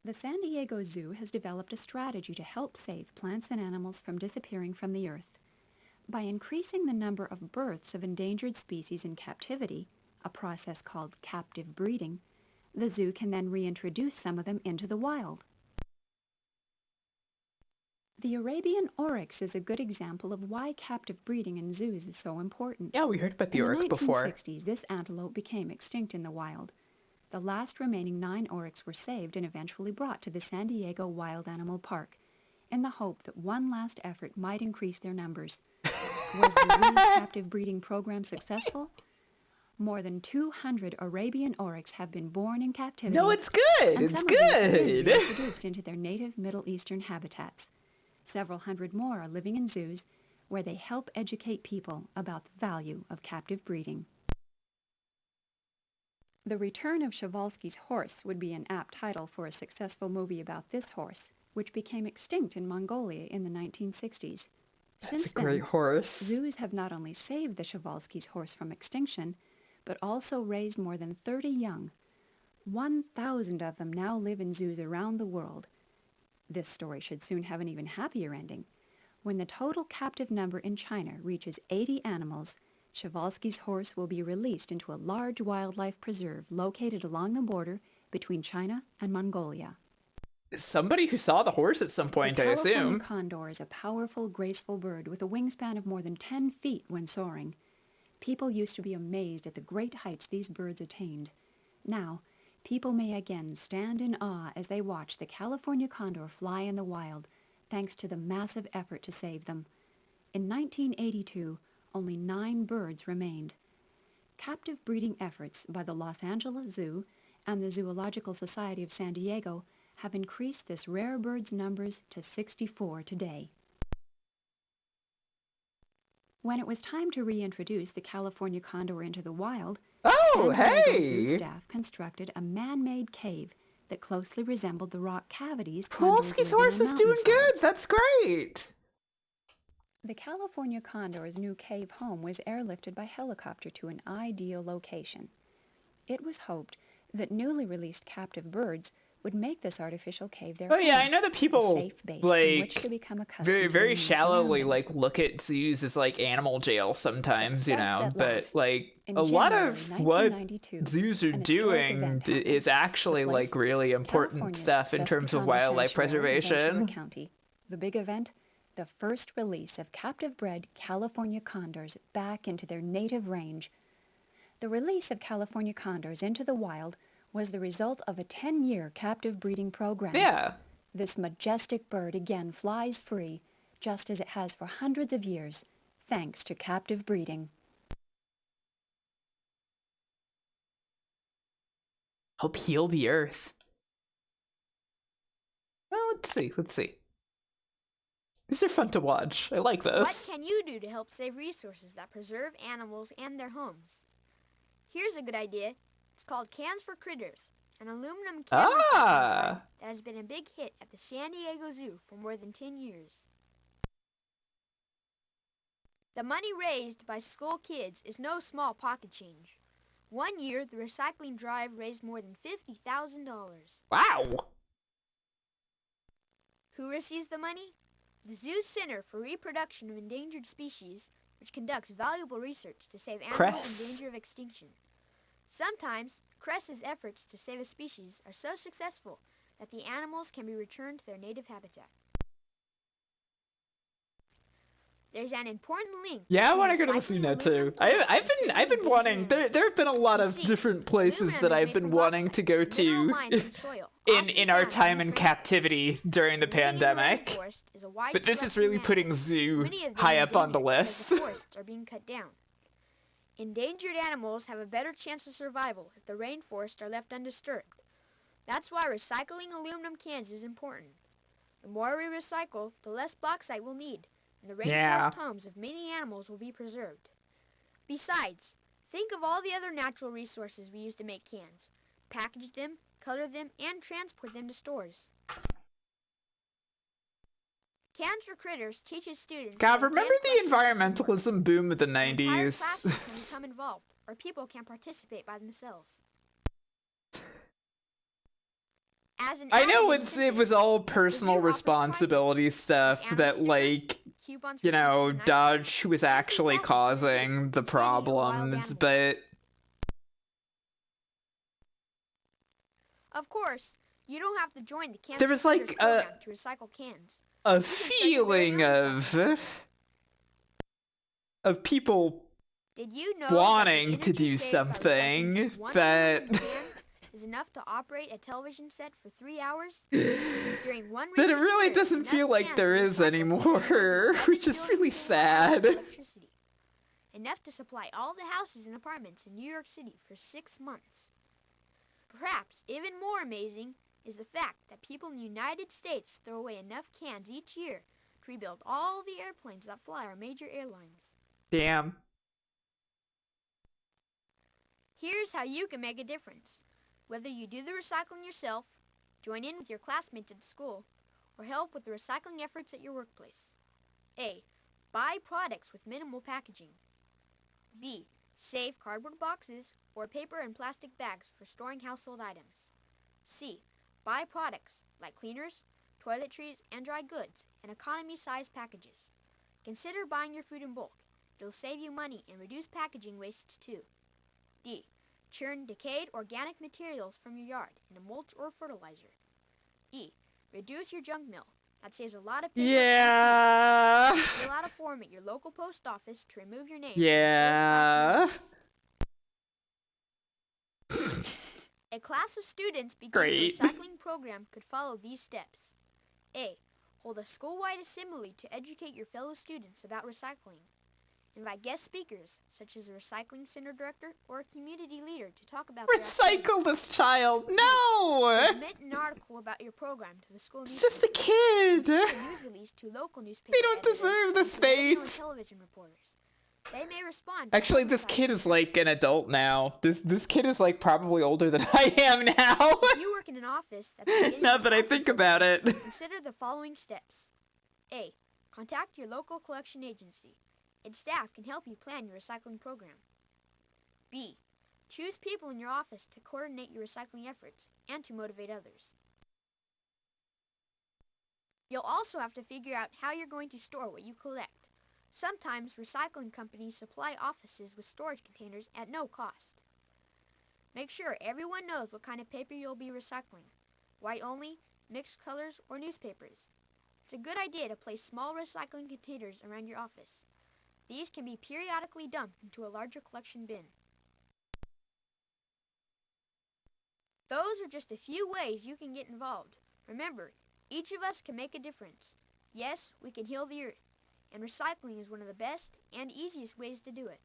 S16: The San Diego Zoo has developed a strategy to help save plants and animals from disappearing from the earth. By increasing the number of births of endangered species in captivity, a process called captive breeding, the zoo can then reintroduce some of them into the wild. The Arabian oryx is a good example of why captive breeding in zoos is so important.
S1: Yeah, we heard about the oryx before.
S16: In the 1960s, this antelope became extinct in the wild. The last remaining 9 oryx were saved and eventually brought to the San Diego Wild Animal Park in the hope that one last effort might increase their numbers. Was the zoo's captive breeding program successful? More than 200 Arabian oryx have been born in captivity.
S1: No, it's good!
S16: And
S1: It's
S16: some of these have been
S1: good!
S16: reintroduced into their native Middle Eastern habitats. Several hundred more are living in zoos where they help educate people about the value of captive breeding. The Return of Przewalski's Horse would be an apt title for a successful movie about this horse, which became extinct in Mongolia in the 1960s.
S1: That's a great horse.
S16: Zoos have not only saved the Przewalski's horse from extinction, but also raised more than 30 young. 1,000 of them now live in zoos around the world. This story should soon have an even happier ending. When the total captive number in China reaches 80 animals, Przewalski's horse will be released into a large wildlife preserve located along the border between China and Mongolia.
S1: Somebody who saw the horse at some point, I
S16: The
S1: assume.
S16: California condor is a powerful, graceful bird with a wingspan of more than 10 feet when soaring. People used to be amazed at the great heights these birds attained. Now, people may again stand in awe as they watch the California condor fly in the wild, thanks to the massive effort to save them. In 1982, only 9 birds remained. Captive breeding efforts by the Los Angeles Zoo and the Zoological Society of San Diego have increased this rare bird's numbers to 64 today. When it was time to reintroduce the California condor into the wild,
S1: Oh,
S16: San Diego Zoo
S1: hey!
S16: staff constructed a man-made cave that closely resembled the rock cavities.
S1: Przewalski's horse is doing good! That's great!
S16: The California condor's new cave home was airlifted by helicopter to an ideal location. It was hoped that newly released captive birds would make this artificial cave their
S1: Oh yeah,
S16: home,
S1: I know that
S16: a
S1: people
S16: safe base in which
S1: like
S16: to become accustomed
S1: very
S16: to
S1: very
S16: new
S1: shallowly
S16: surroundings.
S1: like look at zoos as like animal jail sometimes, you
S16: Success
S1: know,
S16: at
S1: but
S16: last.
S1: like
S16: In
S1: a lot
S16: January
S1: of what
S16: 1992,
S1: zoos are
S16: an historic
S1: doing
S16: event
S1: is
S16: happened.
S1: actually
S16: The
S1: like
S16: place,
S1: really important
S16: California's
S1: stuff in
S16: Best
S1: terms of
S16: Pecano
S1: wildlife
S16: Sanctuary in Ventura
S1: preservation.
S16: County. The big event, the first release of captive-bred California condors back into their native range. The release of California condors into the wild was the result of a 10-year captive breeding program.
S1: Yeah.
S16: This majestic bird again flies free, just as it has for hundreds of years, thanks to captive breeding.
S1: Help heal the earth. Well, let's see. These are fun to watch. I like this.
S17: What can you do to help save resources that preserve animals and their homes? Here's a good idea. It's called Cans for Critters, an aluminum can recycling drive that has been a big hit at the San Diego Zoo for more than 10 years. The money raised by school kids is no small pocket change. One year, the recycling drive raised more than $50,000.
S1: Wow!
S17: Who receives the money? The Zoo's Center for Reproduction of Endangered Species, which conducts valuable research to save animals in danger of extinction. Sometimes, CRES's efforts to save a species are so successful that the animals can be returned to their native habitat. There's an important link.
S1: Yeah, I want to
S17: between
S1: go to the
S17: recycling
S1: scene now too.
S17: aluminum
S1: I've been wanting. There have been a lot of different places that I've been wanting to go to in our time in captivity during the pandemic. But this is really putting zoo high up on the list.
S17: The forests are being cut down. Endangered animals have a better chance of survival if the rainforests are left undisturbed. That's why recycling aluminum cans is important. The more we recycle, the less bauxite we'll need, and the
S1: Yeah.
S17: rainforest homes of many animals will be preserved. Besides, think of all the other natural resources we use to make cans. Package them, color them, and transport them to stores. Cans for Critters teaches students...
S1: God,
S17: how
S1: remember
S17: can
S1: the
S17: collections work.
S1: environmentalism boom of the
S17: Entire
S1: 90s?
S17: classes can become involved, or people can participate by themselves. As an
S1: I know
S17: added
S1: it
S17: incentive,
S1: was all
S17: the
S1: personal
S17: zoo offers
S1: responsibility stuff
S17: animal
S1: that,
S17: stickers,
S1: like,
S17: coupons
S1: you
S17: for
S1: know,
S17: teachers and
S1: Dodge was
S17: and
S1: actually
S17: free passes to the zoo
S1: causing the
S17: and saving a wild
S1: problems,
S17: animal.
S1: but
S17: Of course, you don't have to join the Cans
S1: there
S17: for
S1: was,
S17: Critters
S1: like,
S17: program to recycle cans.
S1: a feeling of people
S17: Did you know
S1: wanting
S17: that the
S1: to do
S17: energy saved by
S1: something
S17: recycling just one
S1: that
S17: aluminum can is enough to operate a television set for 3 hours? During one
S1: that it
S17: recent
S1: really
S17: year,
S1: doesn't
S17: enough
S1: feel like
S17: cans
S1: there
S17: were
S1: is
S17: recycled to
S1: anymore,
S17: generate
S1: which is
S17: 11
S1: really
S17: billion
S1: sad.
S17: electricity. Enough to supply all the houses and apartments in New York City for 6 months. Perhaps even more amazing is the fact that people in the United States throw away enough cans each year to rebuild all the airplanes that fly our major airlines.
S1: Damn.
S17: Here's how you can make a difference. Whether you do the recycling yourself, join in with your classmates at school, or help with the recycling efforts at your workplace. A. Buy products with minimal packaging. B. Save cardboard boxes or paper and plastic bags for storing household items. C. Buy products like cleaners, toiletries, and dry goods in economy-sized packages. Consider buying your food in bulk. It'll save you money and reduce packaging waste too. D. Churn decayed organic materials from your yard into mulch or fertilizer. E. Reduce your junk mail. That saves a lot of paper.
S1: Yeah.
S17: Fill out a form at your local post office to remove your name.
S1: Yeah.
S17: A class of students beginning
S1: Great.
S17: the recycling program could follow these steps. A. Hold a school-wide assembly to educate your fellow students about recycling. Invite guest speakers, such as a recycling center director or a community leader to talk about their
S1: Recycle this child. No!
S17: Submit an article about your program to the school
S1: It's just a
S17: newspaper.
S1: kid.
S17: Send a news release to local newspaper
S1: They don't
S17: editors
S1: deserve this
S17: and to radio and
S1: fate.
S17: television reporters. They may respond. to
S1: Actually, this
S17: publicize
S1: kid is like an adult now. This kid is like probably older than I am now.
S17: If you work in an office that's beginning
S1: Now
S17: the
S1: that I
S17: recycling
S1: think about
S17: program,
S1: it.
S17: consider the following steps. A. Contact your local collection agency. Its staff can help you plan your recycling program. B. Choose people in your office to coordinate your recycling efforts and to motivate others. You'll also have to figure out how you're going to store what you collect. Sometimes recycling companies supply offices with storage containers at no cost. Make sure everyone knows what kind of paper you'll be recycling. White only, mixed colors, or newspapers. It's a good idea to place small recycling containers around your office. These can be periodically dumped into a larger collection bin. Those are just a few ways you can get involved. Remember, each of us can make a difference. Yes, we can heal the earth, and recycling is one of the best and easiest ways to do it.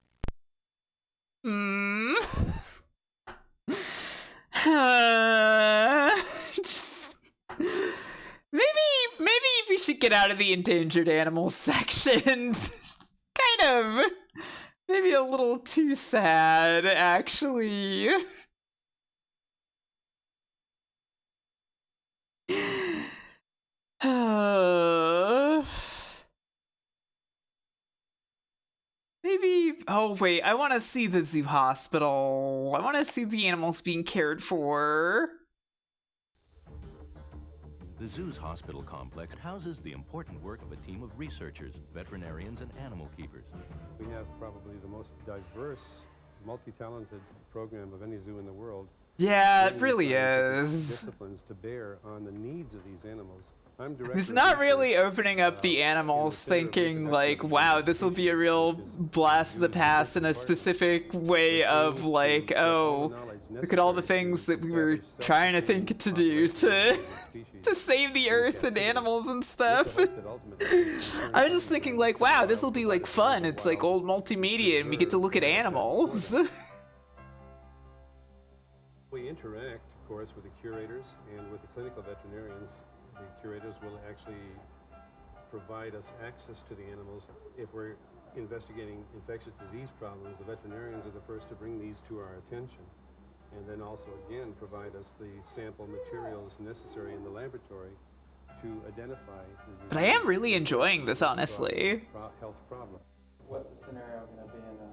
S1: Just- maybe we should get out of the endangered animals section. Kind of. Maybe a little too sad, actually. Maybe. Oh, wait. I want to see the zoo hospital. I want to see the animals being cared for.
S3: The zoo's hospital complex houses the important work of a team of researchers, veterinarians, and animal keepers.
S15: We have probably the most diverse, multi-talented program of any zoo in the world.
S1: Yeah, it
S15: bringing
S1: really
S15: scientific
S1: is.
S15: disciplines to bear on the needs of these animals. I'm director
S1: It's
S15: of
S1: not really
S15: research,
S1: opening up the
S15: in
S1: animals
S15: Center of
S1: thinking
S15: Reproduction
S1: like,
S15: of
S1: wow,
S15: Endangered
S1: this will be a
S15: Species,
S1: real
S15: which is
S1: blast of the
S15: used in
S1: past in a
S15: department.
S1: specific way of like, oh, look at all the things that we were trying to think to do to to save the earth and animals and stuff. I was just thinking like, wow, this will be like fun. It's like old multimedia and we get to look at animals.
S15: We interact, of course, with the curators and with the clinical veterinarians the curators will actually provide us access to the animals. If we're investigating infectious disease problems, the veterinarians are the first to bring these to our attention, and then also again provide us the sample materials necessary in the laboratory to identify the
S1: But I am really enjoying this, honestly.
S15: health problem.
S18: What's the scenario going to be in the,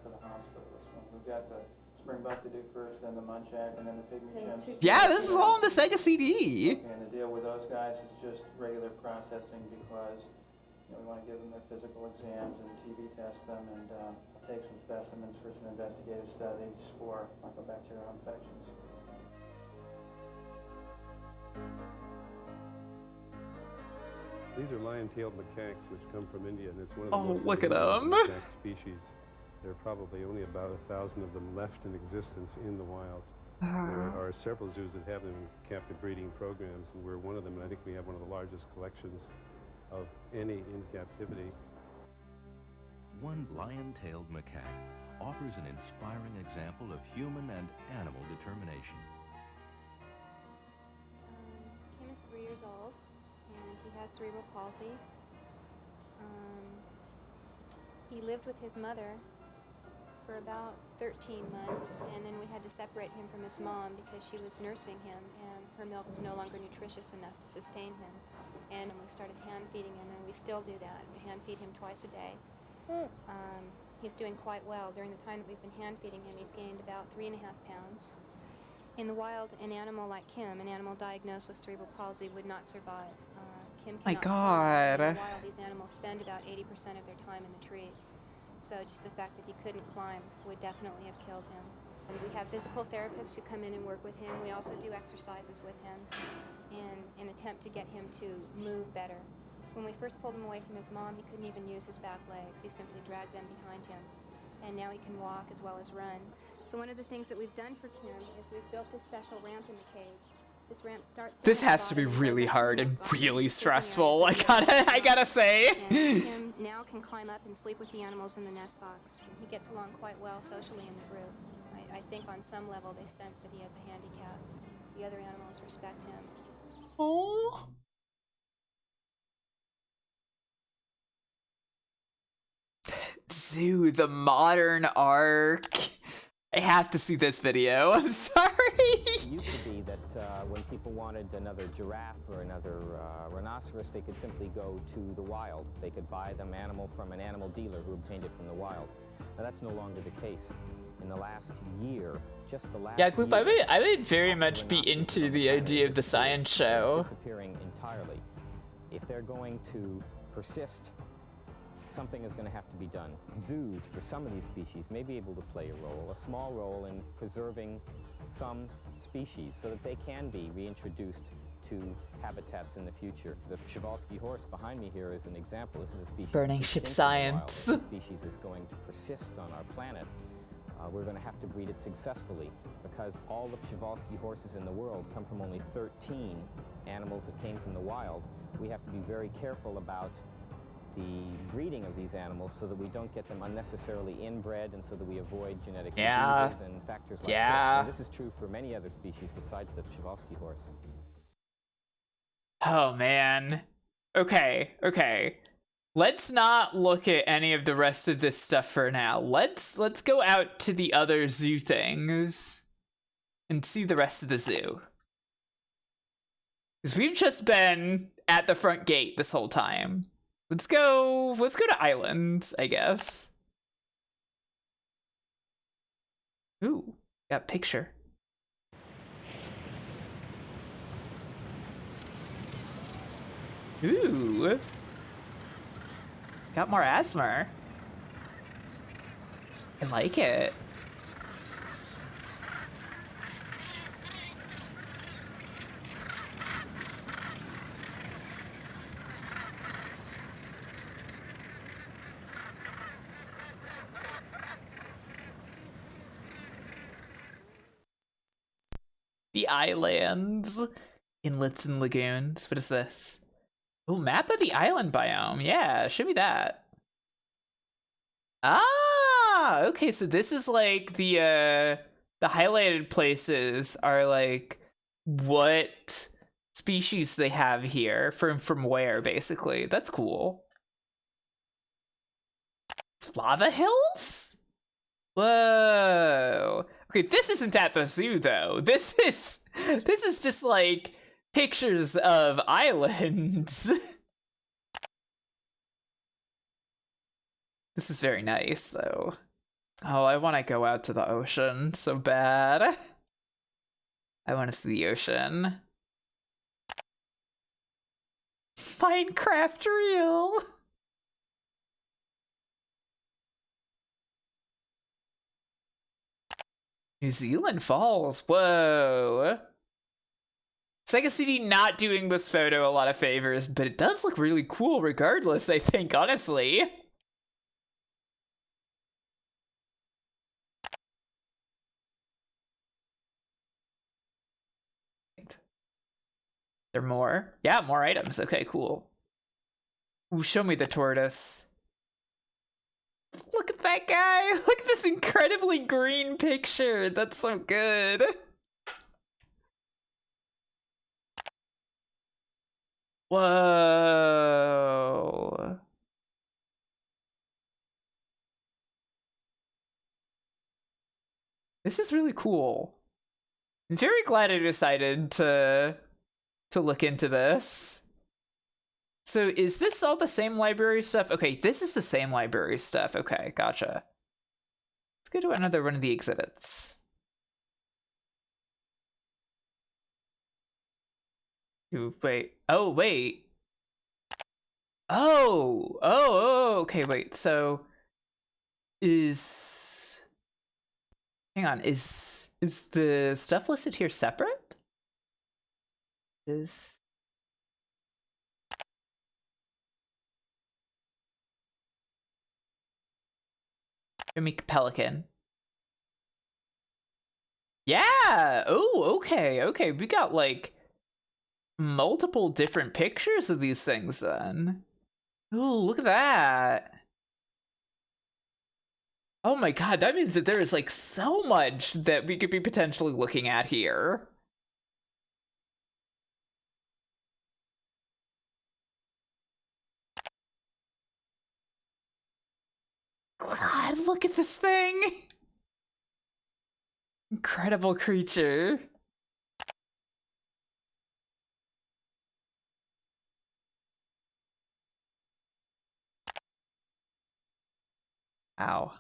S18: for the hospital? This one, we've got the springbuck to do first, then the muntjac, and then the pygmy chimps.
S1: Yeah, this is all on the Sega CD.
S18: And the deal with those guys is just regular processing because we want to give them their physical exams and TB test them and take some specimens for some investigative studies for mycobacterial infections.
S15: These are lion-tailed macaques, which come from India, and it's one of the most
S1: look at them.
S15: macaque species. There are probably only about 1,000 of them left in existence in the wild. There are several zoos that have them in captive breeding programs, and we're one of them, and I think we have one of the largest collections of any in captivity.
S3: One lion-tailed macaque offers an inspiring example of human and animal determination.
S10: Kim is 3 years old, and he has cerebral palsy. He lived with his mother for about 13 months, and then we had to separate him from his mom because she was nursing him, and her milk was no longer nutritious enough to sustain him. And we started hand feeding him, and we still do that. We hand feed him twice a day. He's doing quite well. During the time that we've been hand feeding him, he's gained about 3.5 pounds. In the wild, an animal like Kim, an animal diagnosed with cerebral palsy, would not survive. Kim
S1: My
S10: cannot
S1: God.
S10: climb. In the wild, these animals spend about 80% of their time in the trees. So just the fact that he couldn't climb would definitely have killed him. And we have physical therapists who come in and work with him. We also do exercises with him in an attempt to get him to move better. When we first pulled him away from his mom, he couldn't even use his back legs. He simply dragged them behind him. And now he can walk as well as run. So one of the things that we've done for Kim is we've built this special ramp in the cage. This ramp starts.
S1: This has to be really hard and really stressful. I gotta say.
S10: And Kim now can climb up and sleep with the animals in the nest box. He gets along quite well socially in the group. I think on some level they sense that he has a handicap. The other animals respect him.
S1: Oh. Zoo, the modern arc. I have to see this video. I'm sorry.
S13: It used to be that when people wanted another giraffe or another rhinoceros, they could simply go to the wild. They could buy them animal from an animal dealer who obtained it from the wild. Now that's no longer the case. In the last year, just the last
S1: Yeah, Gloop,
S13: year,
S1: I would very much be into the idea of the science show.
S13: Disappearing entirely. If they're going to persist, something is going to have to be done. Zoos, for some of these species, may be able to play a small role in preserving some species so that they can be reintroduced to habitats in the future. The Przewalski horse behind me here is an example. This is a species.
S1: Burning ship science.
S13: This species is going to persist on our planet. We're going to have to breed it successfully because all the Przewalski horses in the world come from only 13 animals that came from the wild. We have to be very careful about the breeding of these animals so that we don't get them unnecessarily inbred and so that we avoid genetic diseases and factors like that. And this is true for many other species besides the Przewalski horse.
S1: Oh man. Okay. Let's not look at any of the rest of this stuff for now. Let's go out to the other zoo things and see the rest of the zoo. Because we've just been at the front gate this whole time. Let's go to islands, I guess. Ooh, got a picture. Ooh. Got more asthma. I like it. The islands, inlets and lagoons. What is this? Oh, map of the island biome. Yeah, show me that. Ah, okay. So this is like the highlighted places are like what species they have here from where, basically. That's cool. Lava hills? Whoa. Okay, this isn't at the zoo though. This is just like pictures of islands. This is very nice though. Oh, I want to go out to the ocean so bad. I want to see the ocean. Minecraft real. New Zealand Falls. Whoa. Sega CD not doing this photo a lot of favors, but it does look really cool regardless, I think, honestly. There more? Yeah, more items. Okay, cool. Ooh, show me the tortoise. Look at that guy! Look at this incredibly green picture! That's so good! Whoa! This is really cool. I'm very glad I decided to look into this. So is this all the same library stuff? Okay, this is the same library stuff. Okay, gotcha. Let's go to another one of the exhibits. Ooh, wait. Oh, wait. Oh, okay, wait. So hang on, is the stuff listed here separate? Make pelican. Yeah. Oh, okay. We got like multiple different pictures of these things then. Oh, look at that. Oh my god, that means that there is like so much that we could be potentially looking at here. God, look at this thing. Incredible creature. Ow.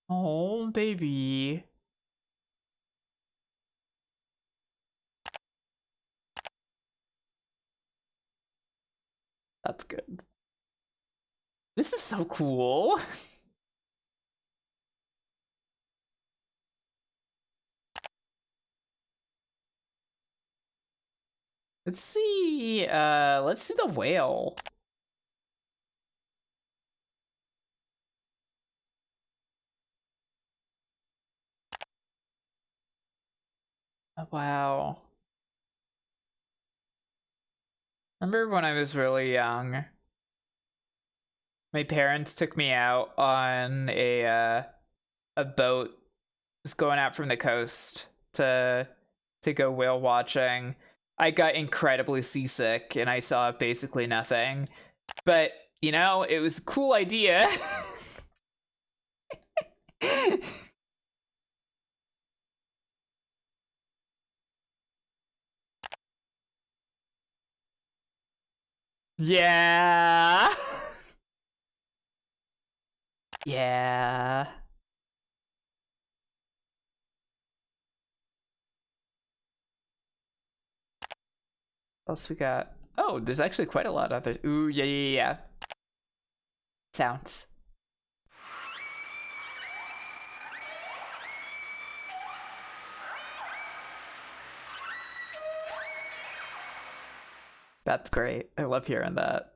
S1: Oh, baby. That's good. This is so cool. Let's see the whale. Oh, wow. Remember when I was really young? My parents took me out on a boat just going out from the coast to go whale watching. I got incredibly seasick and I saw basically nothing. But, you know, it was a cool idea. Yeah. Yeah. What else we got? Oh, there's actually quite a lot of it. Ooh, yeah. Sounds. That's great. I love hearing that.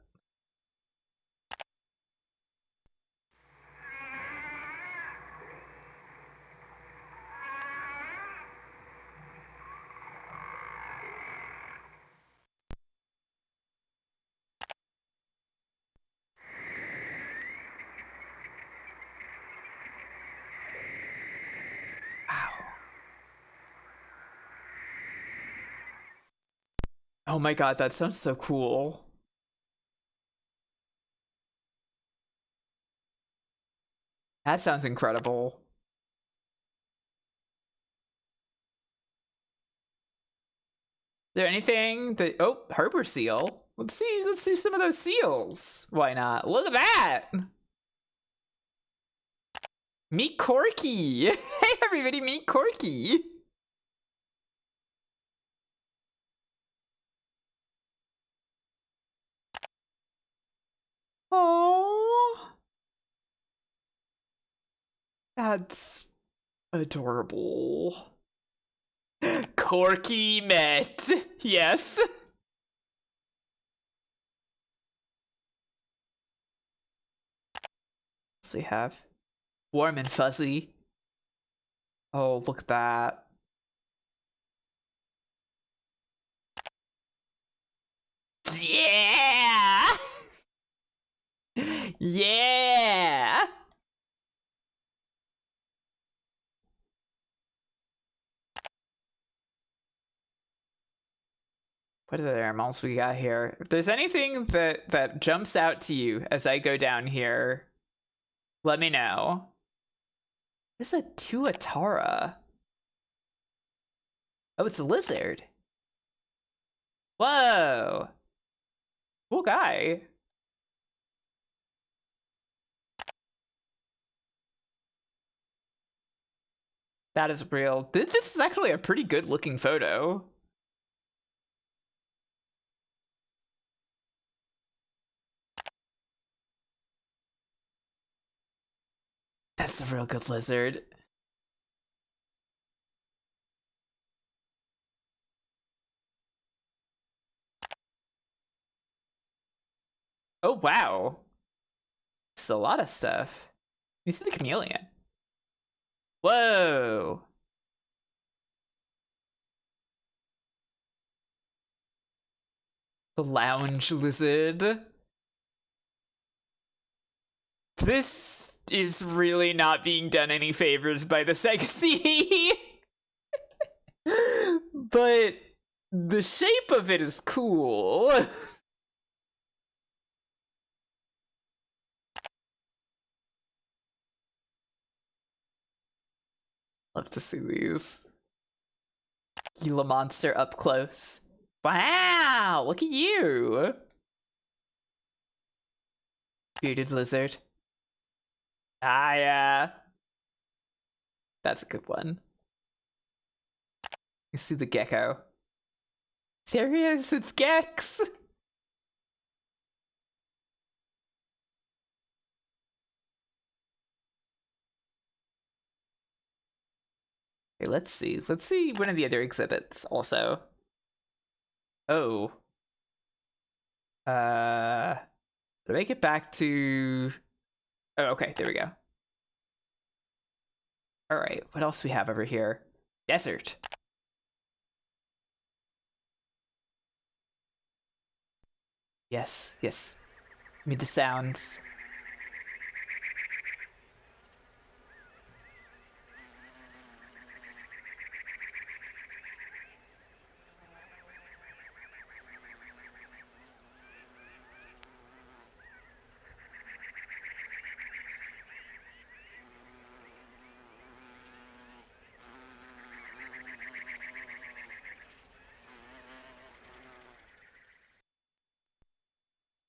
S1: Ow. Oh my god, that sounds so cool. That sounds incredible. Is there anything that... Oh, harbor seal. Let's see some of those seals. Why not? Look at that! Meet Corky! Hey everybody, meet Corky! Oh, that's adorable. Corky met. Yes. So we have warm and fuzzy. Oh, look at that. Yeah! Yeah! What other animals we got here? If there's anything that jumps out to you as I go down here, let me know. This is a tuatara. Oh, it's a lizard. Whoa. Cool guy. That is real. This is actually a pretty good looking photo. That's a real good lizard. Oh, wow. It's a lot of stuff. You see the chameleon. Whoa. The lounge lizard. This is really not being done any favors by the Sega CD. But the shape of it is cool. Love to see these. Gila monster up close. Wow, look at you. Bearded lizard. Ah, yeah. That's a good one. You see the gecko. There he is, it's Gex. Okay, let's see. Let's see one of the other exhibits also. Oh. Did I make it back to... Oh, okay, there we go. Alright, what else we have over here? Desert. Yes, yes. Give me the sounds.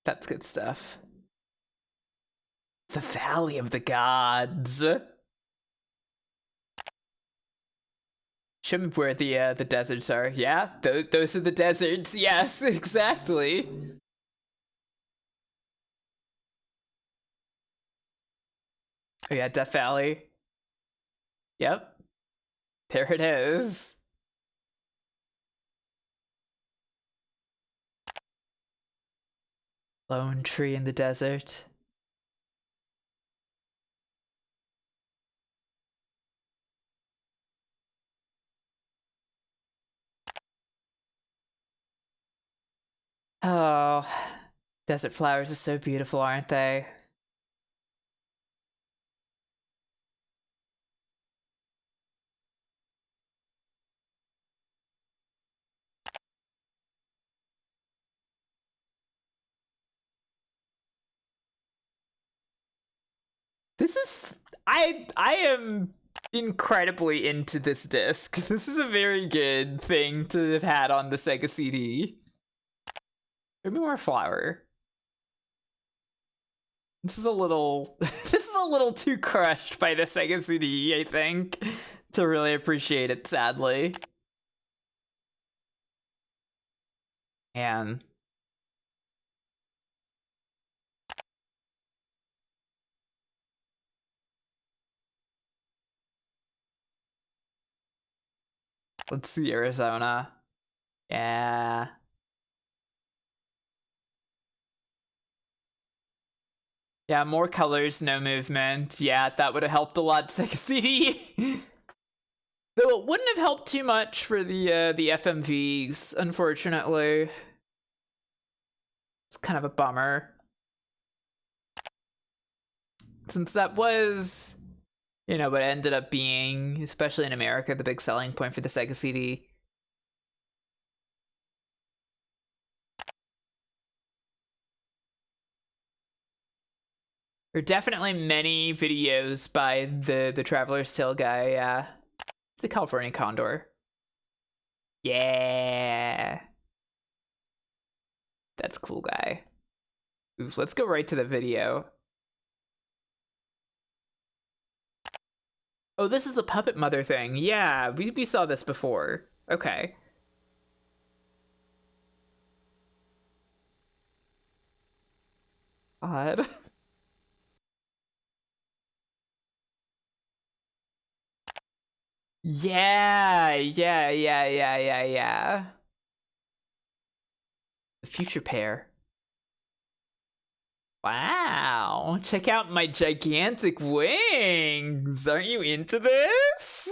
S1: That's good stuff. The Valley of the Gods. Show me where the deserts are. Yeah, those are the deserts. Yes, exactly. Oh yeah, Death Valley. Yep. There it is. Lone tree in the desert. Oh, desert flowers are so beautiful, aren't they? This is I am incredibly into this disc. This is a very good thing to have had on the Sega CD. Maybe more flour. This is a little too crushed by the Sega CD, I think, to really appreciate it, sadly. And let's see, Arizona. Yeah. Yeah, more colors, no movement. Yeah, that would have helped a lot, Sega CD. Though it wouldn't have helped too much for the FMVs, unfortunately. It's kind of a bummer. Since that was, you know, what it ended up being, especially in America, the big selling point for the Sega CD. There are definitely many videos by the Traveler's Tale guy, it's the California Condor. Yeah. That's cool guy. Oof, let's go right to the video. Oh, this is the Puppet Mother thing. Yeah, we saw this before. Okay. Odd. Yeah. The future pair. Wow, check out my gigantic wings. Aren't you into this?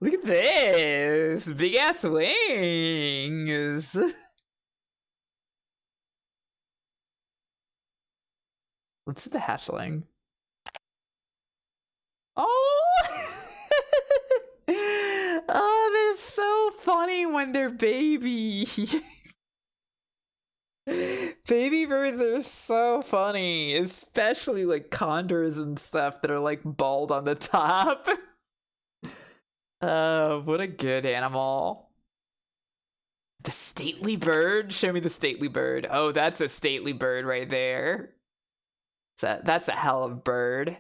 S1: Look at this. Big ass wings. Let's see the hatchling. Oh! Oh, they're so funny when they're baby. Baby birds are so funny, especially like condors and stuff that are like bald on the top. What a good animal. The stately bird? Show me the stately bird. Oh, that's a stately bird right there. That's a hell of a bird.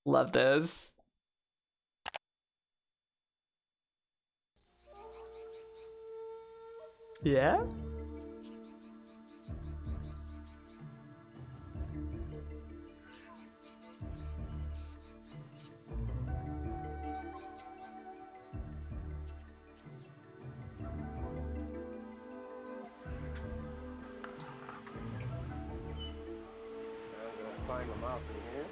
S1: Love this. Yeah?
S15: Find them out in here.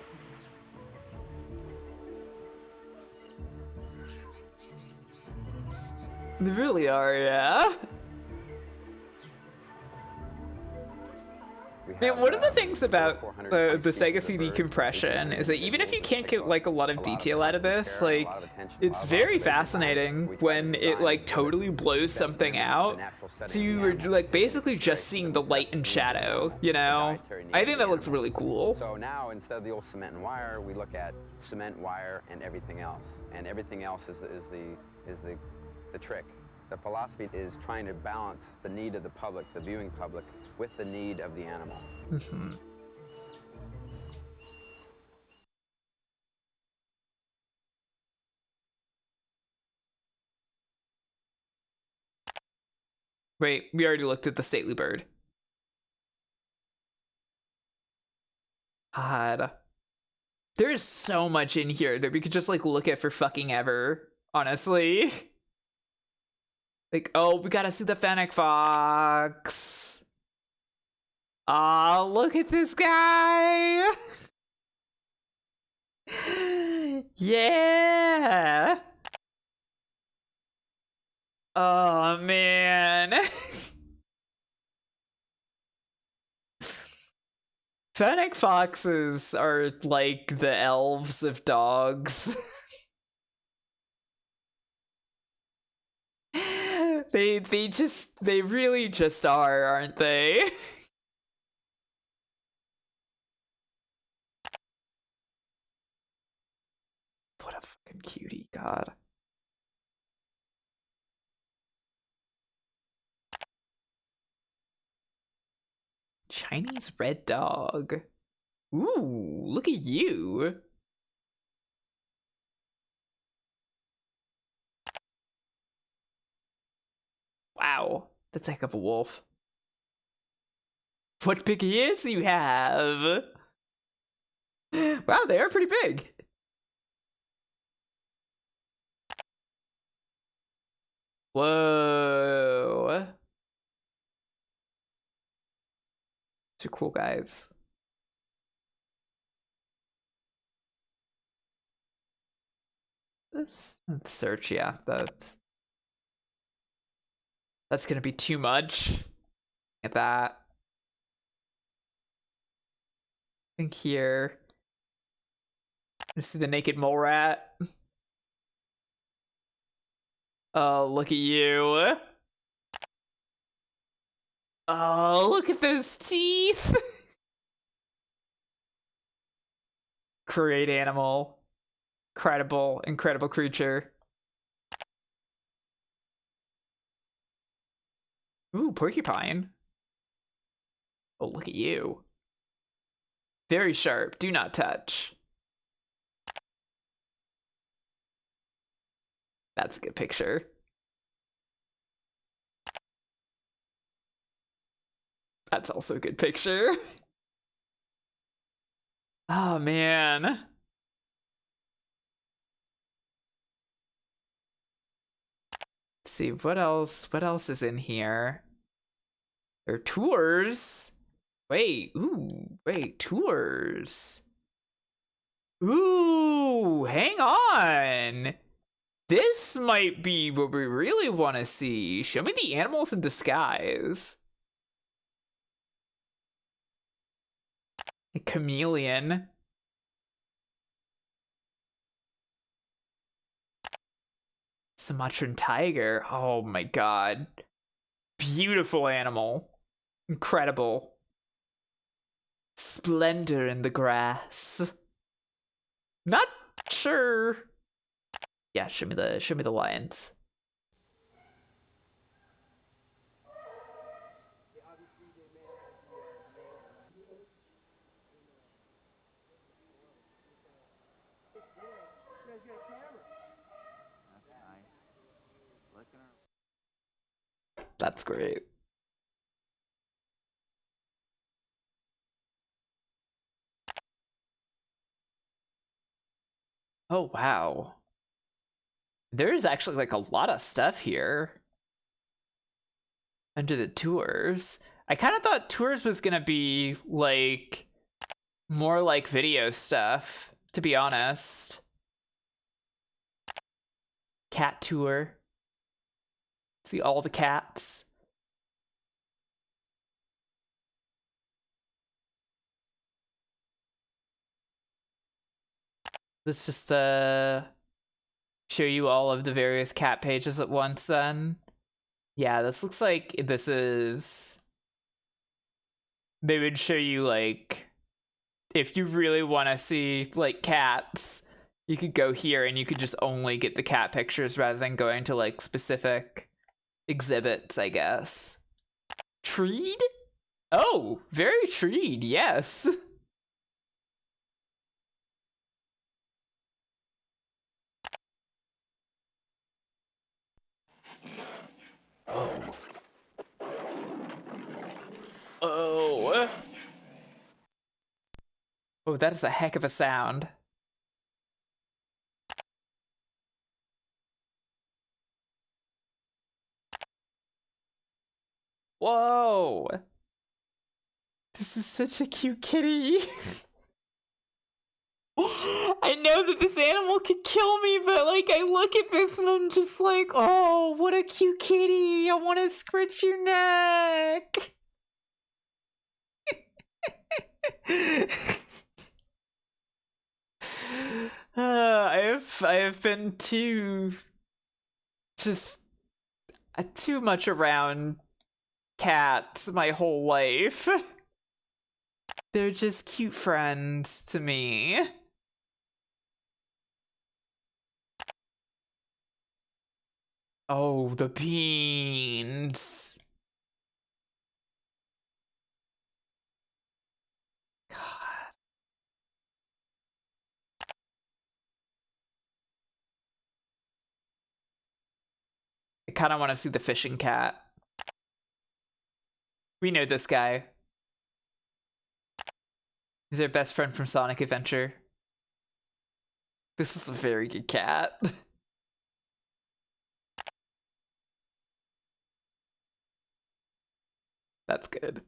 S1: They really are, yeah. Man, one of the things about the Sega CD compression is that even if you can't get like a lot of detail out of this, like it's very fascinating when it like totally blows something out. So you're like basically just seeing the light and shadow, you know? I think that looks really cool.
S13: So now instead of the old cement and wire, we look at cement, wire, and everything else. And everything else is the trick. The philosophy is trying to balance the need of the public, the viewing public, with the need of the animal.
S1: Wait, we already looked at the stately bird. God. There's so much in here that we could just like look at for fucking ever, honestly. Like, oh, we gotta see the Fennec Fox. Oh, look at this guy. Yeah. Oh, man. Fennec foxes are like the elves of dogs. They really just are, aren't they? cutie, God. Chinese red dog. Ooh, look at you. Wow, that's a heck of a wolf. What big ears you have! Wow, they are pretty big. Whoa. These are cool guys. This search, yeah, that's gonna be too much. At that. I think here. This is the naked mole rat. Oh, look at you. Oh, look at those teeth. Great animal. Incredible creature. Ooh, porcupine. Oh, look at you. Very sharp. Do not touch. That's a good picture. That's also a good picture. Oh, man. Let's see, what else is in here? There are tours. Wait, tours. Ooh, hang on. This might be what we really want to see. Show me the animals in disguise. A chameleon. Sumatran tiger. Oh my god. Beautiful animal. Incredible. Splendor in the grass. Not sure. Yeah, show me the lions. That's great. Oh, wow. There's actually like a lot of stuff here. Under the tours. I kind of thought tours was gonna be like more like video stuff, to be honest. Cat tour. See all the cats. Let's just show you all of the various cat pages at once then. Yeah, this looks like this is... They would show you like, if you really want to see like cats, you could go here and you could just only get the cat pictures rather than going to like specific exhibits, I guess. Treed? Oh, very treed, yes. Oh. Oh. Oh, that is a heck of a sound. Whoa. This is such a cute kitty. I know that this animal could kill me, but like I look at this and I'm just like, oh, what a cute kitty. I want to scratch your neck. I have been too much around cats my whole life. They're just cute friends to me. Oh, the beans. God. I kind of want to see the fishing cat. We know this guy. He's our best friend from Sonic Adventure. This is a very good cat. That's good.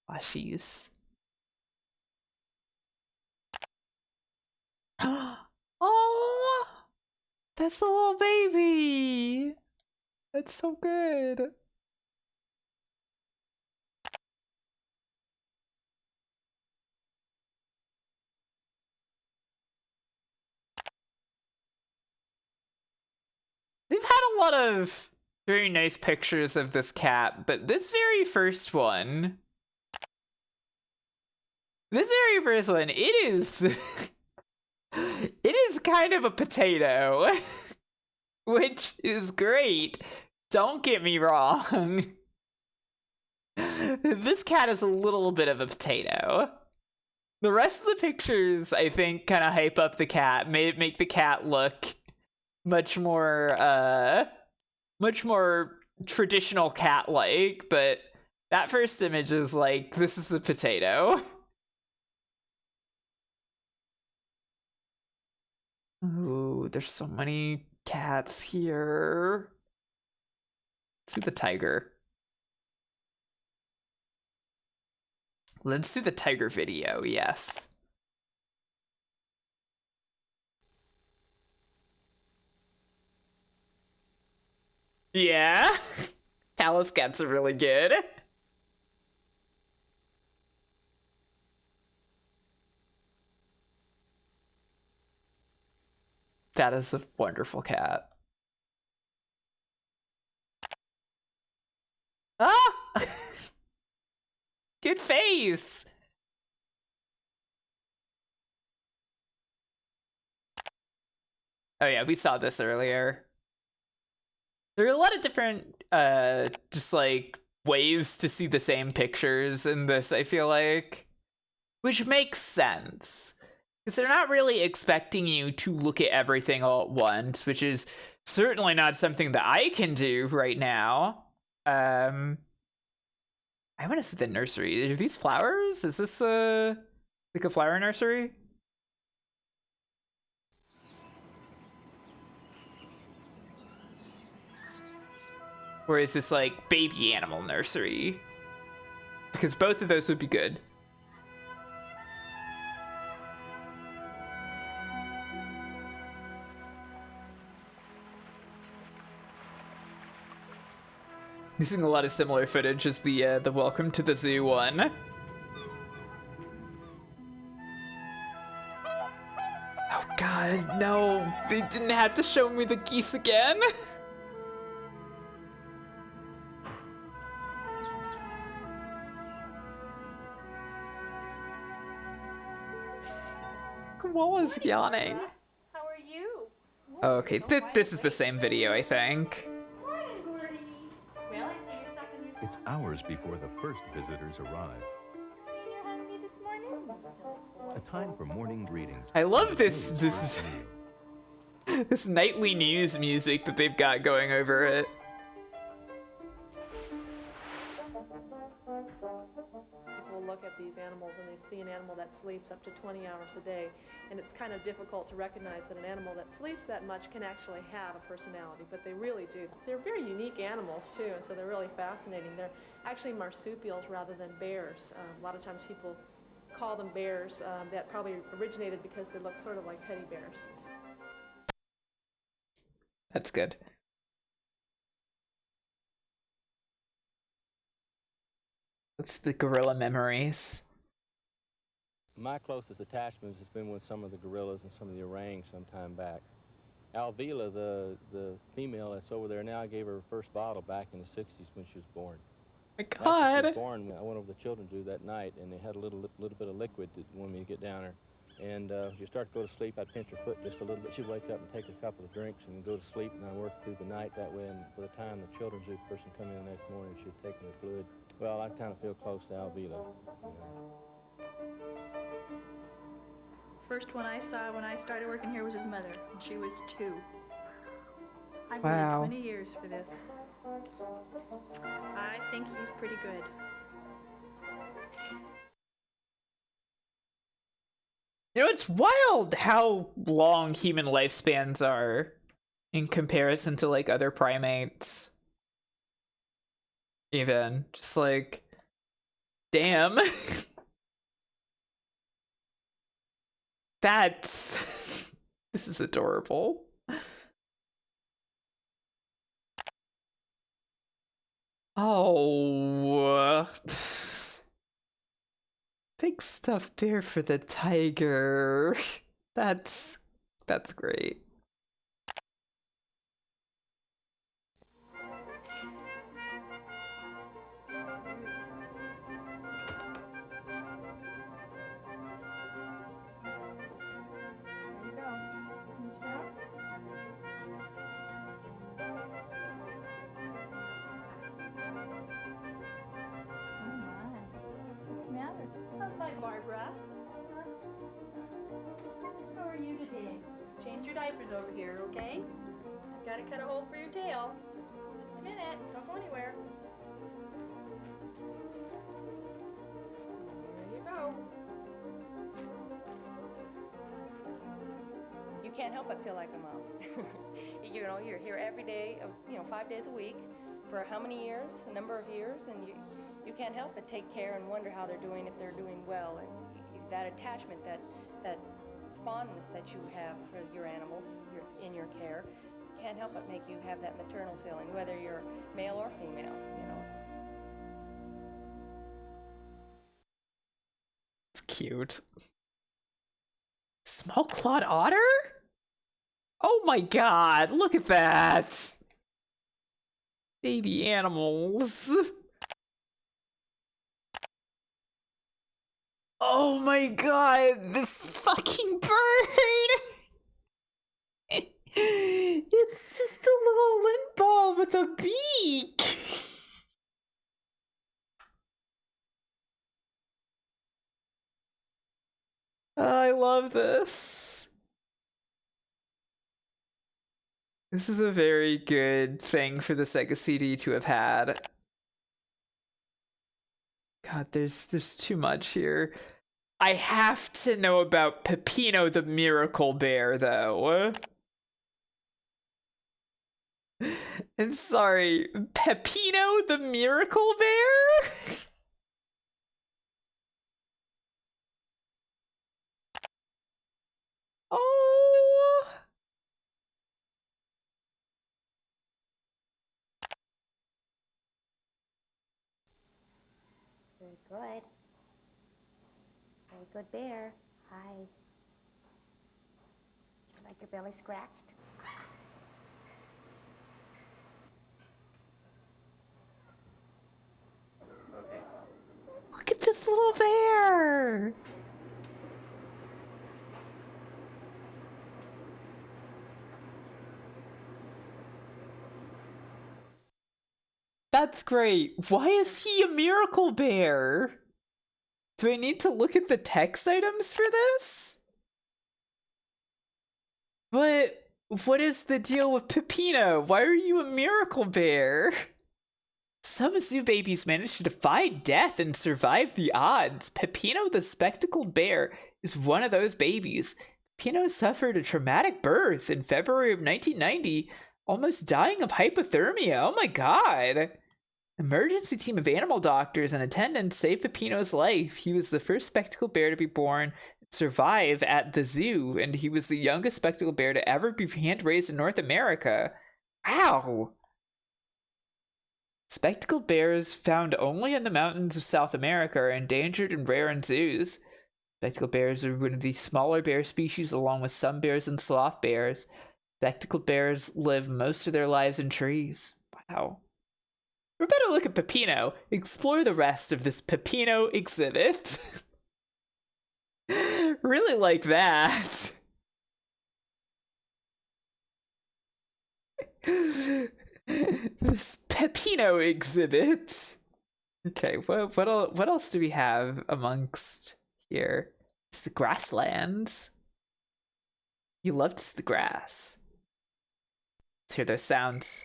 S1: Washies. Oh, that's a little baby. That's so good. They've had a lot of very nice pictures of this cat, but this very first one, it is, it is kind of a potato, which is great. Don't get me wrong. This cat is a little bit of a potato. The rest of the pictures, I think, kind of hype up the cat, make the cat look much more traditional cat-like, but that first image is like, this is a potato. Ooh, there's so many cats here. Let's see the tiger. Let's see the tiger video, yes. Yeah? Palace cats are really good. That is a wonderful cat. Ah! Good face! Oh yeah, we saw this earlier. There are a lot of different, just like, ways to see the same pictures in this, I feel like. Which makes sense. Because they're not really expecting you to look at everything all at once, which is certainly not something that I can do right now. I want to see the nursery. Are these flowers? Is this like a flower nursery? Or is this like baby animal nursery? Because both of those would be good. Using a lot of similar footage as the Welcome to the Zoo one. Oh god, no! They didn't have to show me the geese again! Koala's yawning.
S4: How are you?
S1: Oh, okay, this is the same video, I think.
S3: It's hours before the first visitors arrive. A time for morning greetings.
S1: I love this this nightly news music that they've got going over it.
S4: People look at these animals and they see an animal that sleeps up to 20 hours a day, and it's kind of difficult to recognize that an animal that sleeps that much can actually have a personality, but they really do. They're very unique animals too, and so they're really fascinating. They're actually marsupials rather than bears. A lot of times people call them bears. That probably originated because they look sort of like teddy bears.
S1: That's good. That's the gorilla memories.
S14: My closest attachment has been with some of the gorillas and some of the orangs some time back. Alvila, the female that's over there now, I gave her first bottle back in the 60s when she was born.
S1: My God!
S14: After she was born, I went over to the children's zoo that night, and they had a little bit of liquid that wanted me to get down her. And you start to go to sleep, I'd pinch her foot just a little bit. She'd wake up and take a couple of drinks and go to sleep, and I worked through the night that way. And by the time the children's zoo person come in the next morning, she'd taken her fluid. Well, I kind of feel close to Alvila.
S2: First one I saw when I started working here was his mother, and she was 2. I've
S1: Wow.
S2: waited 20 years for this. I think he's pretty good.
S1: You know, it's wild how long human lifespans are in comparison to, like, other primates. Even. Just like, damn. That's... This is adorable. Oh... Big stuffed bear for the tiger. That's great.
S2: Hi, Barbara. How are you today? Change your diapers over here, okay? Gotta cut a hole for your tail. Just a minute. Don't go anywhere. There you go.
S19: You can't help but feel like a mom. You know, you're here every day, 5 days a week for how many years? A number of years, and you can't help but take care and wonder how they're doing, if they're doing well, and that attachment, that fondness that you have for your animals, in your care, can't help but make you have that maternal feeling, whether you're male or female, you know.
S1: It's cute. Small clawed otter? Oh my god, look at that! Baby animals. Oh my god, this fucking bird! It's just a little lint ball with a beak! I love this. This is a very good thing for the Sega CD to have had. God, there's too much here. I have to know about Peppino the Miracle Bear, though. And sorry, Peppino the Miracle Bear? Oh!
S20: Very good. Very good bear. Hi. You like your belly scratched?
S1: Look at this little bear! That's great. Why is he a miracle bear? Do I need to look at the text items for this? But what is the deal with Peppino? Why are you a miracle bear? Some zoo babies manage to defy death and survive the odds. Peppino the spectacled bear is one of those babies. Peppino suffered a traumatic birth in February of 1990, almost dying of hypothermia. Oh my god! Emergency team of animal doctors and attendants saved Peppino's life. He was the first spectacled bear to be born and survive at the zoo, and he was the youngest spectacled bear to ever be hand-raised in North America. Wow! Spectacled bears found only in the mountains of South America are endangered and rare in zoos. Spectacled bears are one of the smaller bear species along with some bears and sloth bears. Spectacled bears live most of their lives in trees. Wow. We better look at Peppino. Explore the rest of this Peppino exhibit. Really like that. This Pepino exhibit. Okay, what else do we have amongst here? It's the grasslands. You loved the grass. Let's hear those sounds.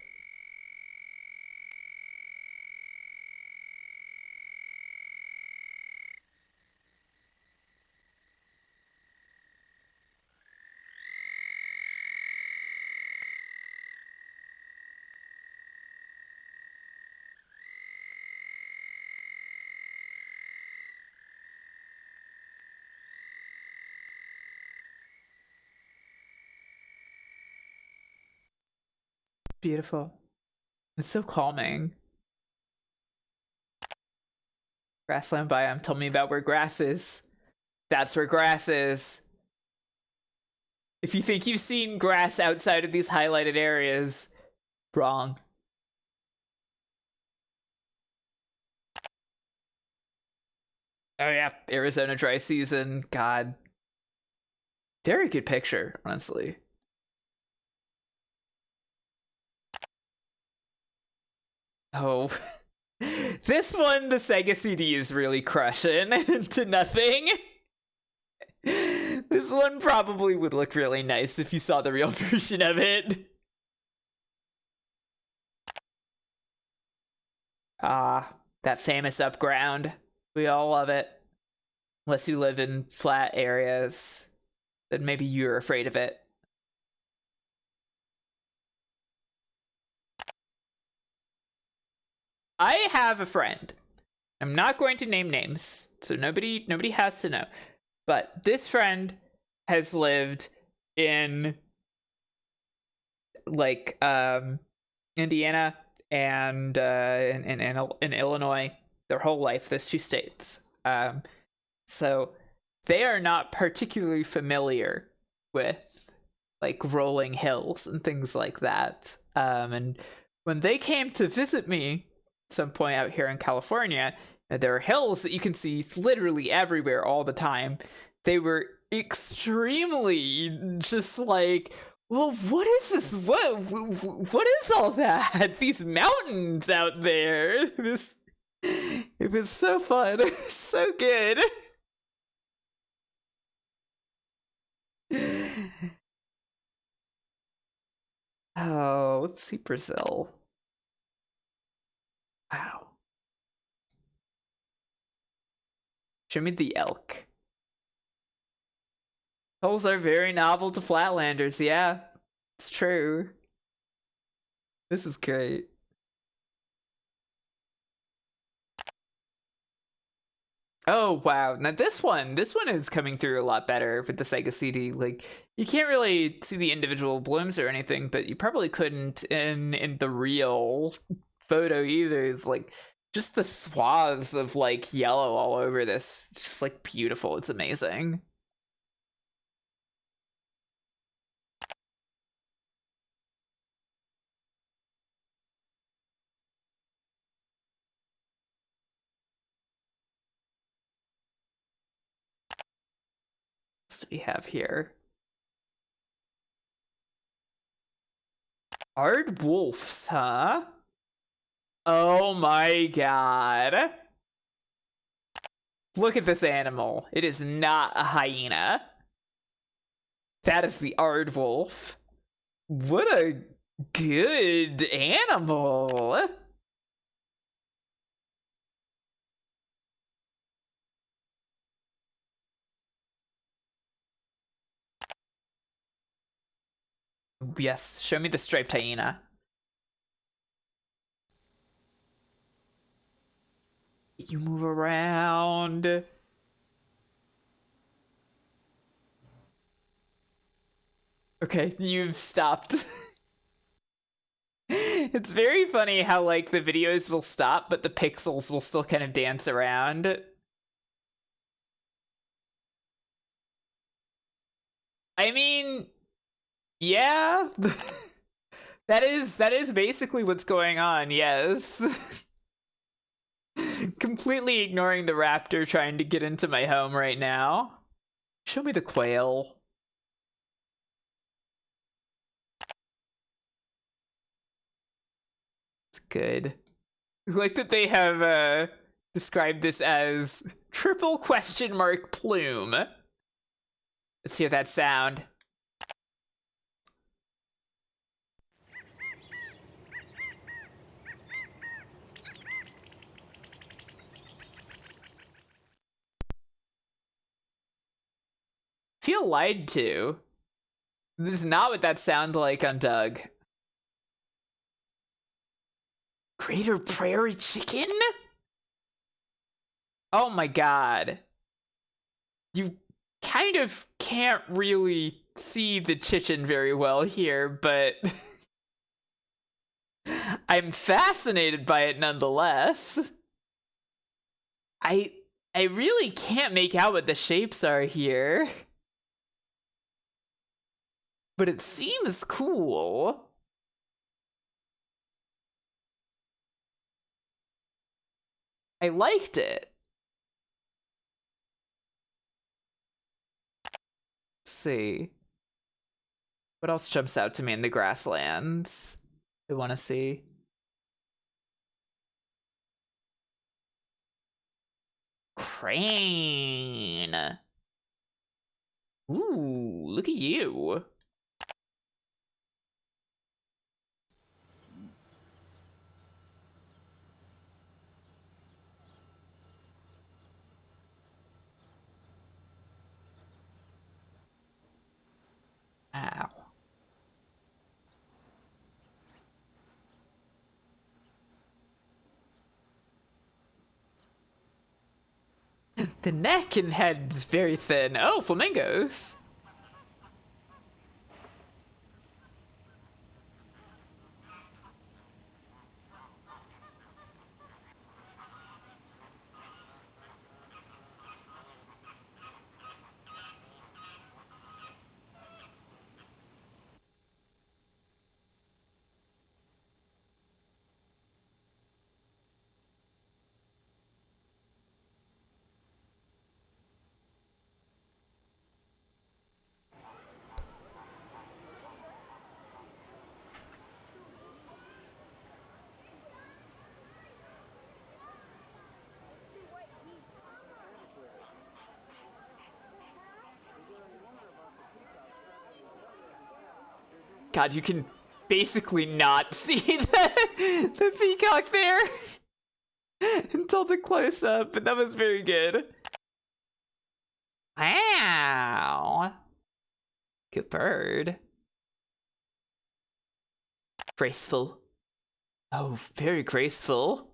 S1: Beautiful. It's so calming. Grassland biome. Tell me about where grass is. That's where grass is. If you think you've seen grass outside of these highlighted areas, wrong. Oh yeah, Arizona dry season. God. Very good picture, honestly. Oh. This one, the Sega CD is really crushing to nothing. This one probably would look really nice if you saw the real version of it. Ah, that famous upground. We all love it. Unless you live in flat areas, then maybe you're afraid of it. I have a friend. I'm not going to name names, so nobody has to know. But this friend has lived in like Indiana and in Illinois their whole life, those two states. So they are not particularly familiar with like rolling hills and things like that. And when they came to visit me at some point out here in California, there are hills that you can see literally everywhere all the time. They were extremely just like, well, what is this? What is all that? These mountains out there. It was so fun. So good. Oh, let's see Brazil. Wow. Show me the elk. Hills are very novel to flatlanders, yeah. It's true. This is great. Oh, wow. Now this one is coming through a lot better with the Sega CD. Like, you can't really see the individual blooms or anything, but you probably couldn't in the real photo either. It's like just the swaths of like yellow all over this. It's just like beautiful. It's amazing. What do we have here? Aardwolves, huh? Oh my god. Look at this animal. It is not a hyena. That is the aardwolf. What a good animal. Yes, show me the striped hyena. You move around. Okay, you've stopped. It's very funny how like the videos will stop, but the pixels will still kind of dance around. I mean, yeah. That is basically what's going on, yes. Completely ignoring the raptor trying to get into my home right now. Show me the quail. It's good. I like that they have described this as triple question mark plume. Let's hear that sound. Feel lied to. This is not what that sounds like on Doug. Greater Prairie Chicken? Oh my god. You kind of can't really see the chicken very well here, but I'm fascinated by it nonetheless. I really can't make out what the shapes are here. But it seems cool. I liked it. Let's see. What else jumps out to me in the grasslands? I want to see. Crane. Ooh, look at you. Ow. The neck and head's very thin. Oh, flamingos. God, you can basically not see the peacock there until the close-up, but that was very good. Wow. Good bird. Graceful. Oh, very graceful.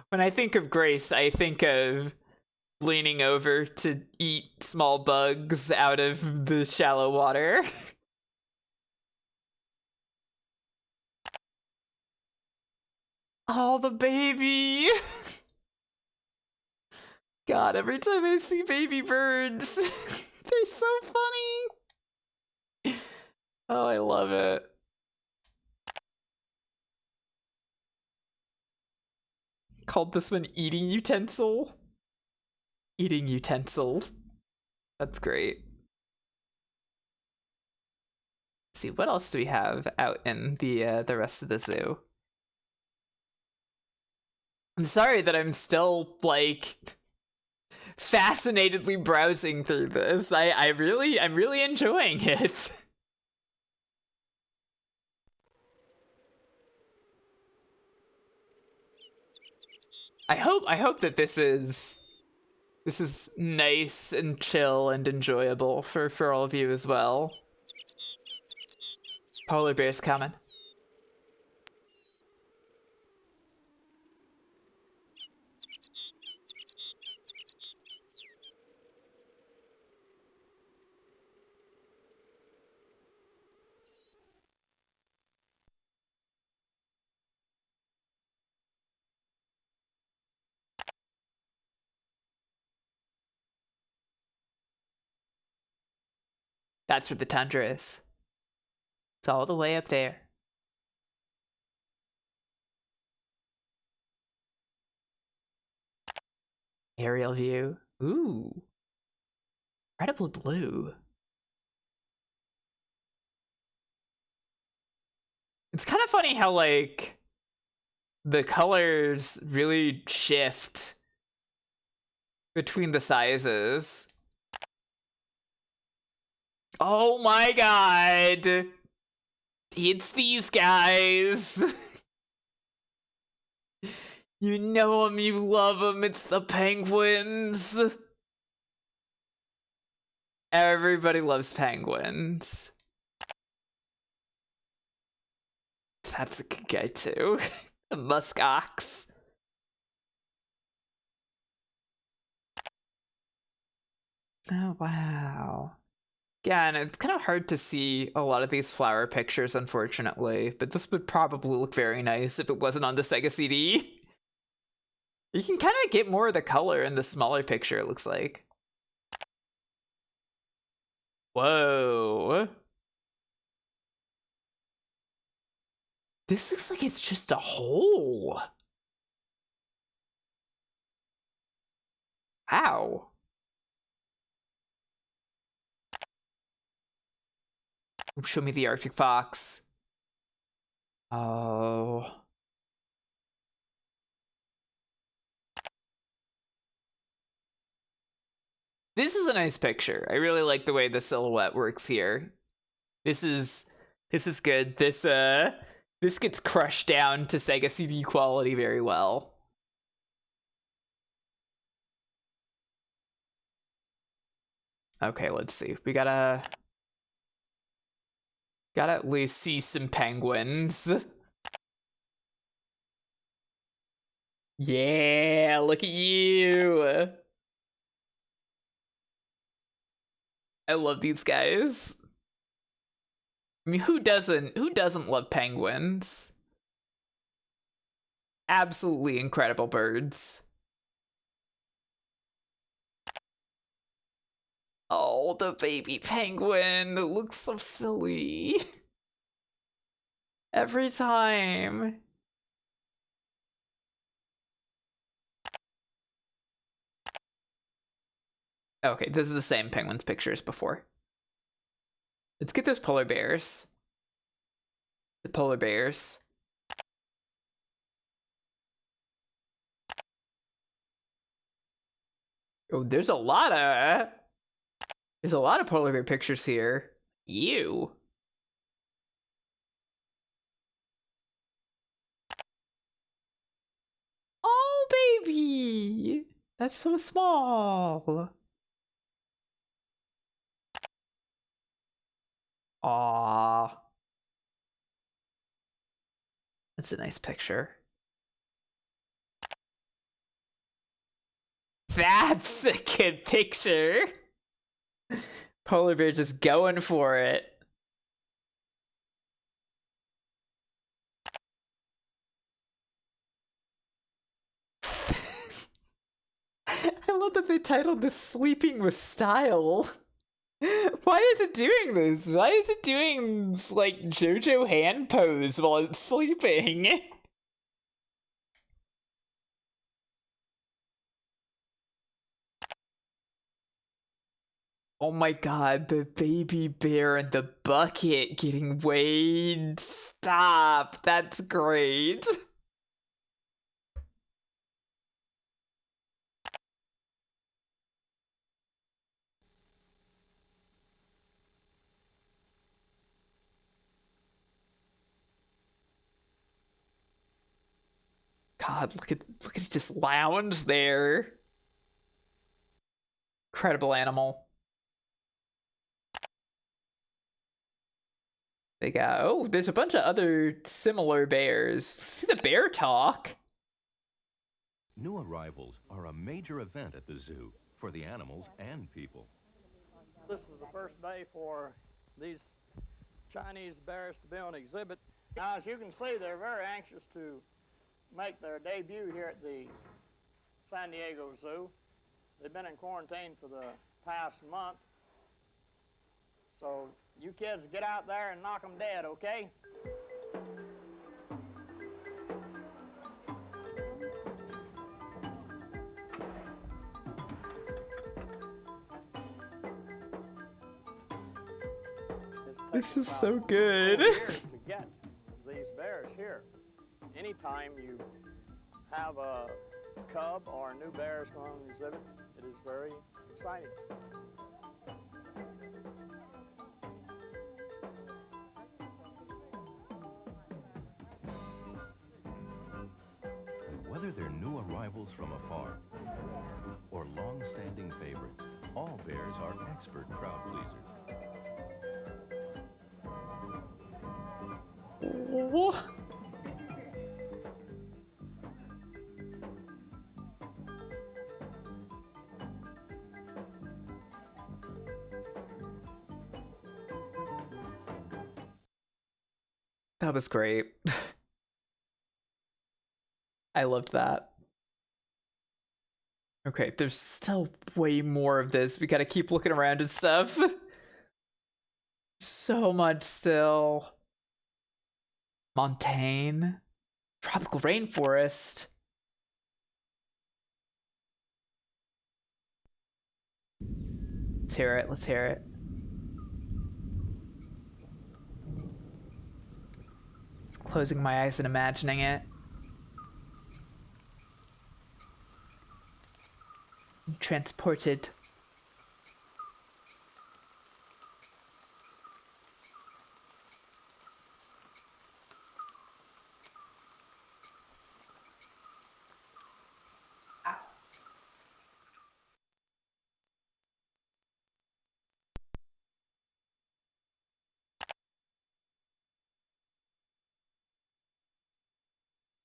S1: When I think of grace, I think of leaning over to eat small bugs out of the shallow water. Oh, the baby! God, every time I see baby birds, they're so funny! Oh, I love it. Called this one eating utensil. Eating utensil. That's great. Let's see, what else do we have out in the rest of the zoo? I'm sorry that I'm still, like, fascinatedly browsing through this. I'm really enjoying it. I hope that this is nice and chill and enjoyable for all of you as well. Polar bear's coming. That's where the tundra is. It's all the way up there. Aerial view. Ooh. incredibly blue. It's kind of funny how, like, the colors really shift between the sizes. Oh my god! It's these guys! You know them, you love them, it's the penguins! Everybody loves penguins. That's a good guy too. The muskox. Oh, wow. Yeah, and it's kind of hard to see a lot of these flower pictures, unfortunately, but this would probably look very nice if it wasn't on the Sega CD. You can kind of get more of the color in the smaller picture, it looks like. Whoa. This looks like it's just a hole. Ow. Show me the Arctic fox. Oh. This is a nice picture. I really like the way the silhouette works here. This is good. This gets crushed down to Sega CD quality very well. Okay, let's see. We gotta at least see some penguins. Yeah, look at you. I love these guys. I mean, who doesn't love penguins? Absolutely incredible birds. Oh, the baby penguin. It looks so silly. Every time. Okay, this is the same penguin's picture as before. Let's get those polar bears. The polar bears. Oh, there's a lot of polar bear pictures here. Ew. Oh, baby. That's so small. Aww. That's a nice picture. That's a good picture. Polar bear just going for it. I love that they titled this Sleeping with Style. Why is it doing this? Why is it doing this, like, JoJo hand pose while it's sleeping? Oh my god, the baby bear and the bucket getting weighed. Stop. That's great. God, look at it just lounge there. Incredible animal. They got, oh, there's a bunch of other similar bears. See the bear talk.
S3: New arrivals are a major event at the zoo for the animals and people.
S21: This is the first day for these Chinese bears to be on exhibit. Now, as you can see, they're very anxious to make their debut here at the San Diego Zoo. They've been in quarantine for the past month. So you kids get out there and knock them dead, okay?
S1: This is
S21: about
S1: so good.
S21: 4 years to get these bears here. Anytime you have a cub or a new bear going on exhibit, it is very exciting.
S3: Whether they're new arrivals from afar or long-standing favorites, all bears are expert crowd pleasers.
S1: What? That was great. I loved that. Okay, there's still way more of this. We gotta keep looking around and stuff. So much still. Montaigne. Tropical rainforest. Let's hear it, let's hear it. Just closing my eyes and imagining it. I'm transported.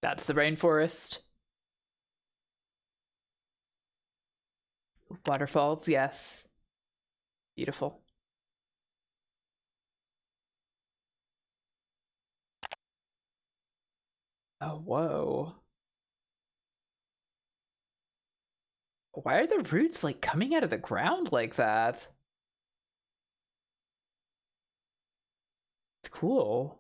S1: That's the rainforest. Waterfalls, yes. Beautiful. Oh, whoa. Why are the roots like coming out of the ground like that? It's cool.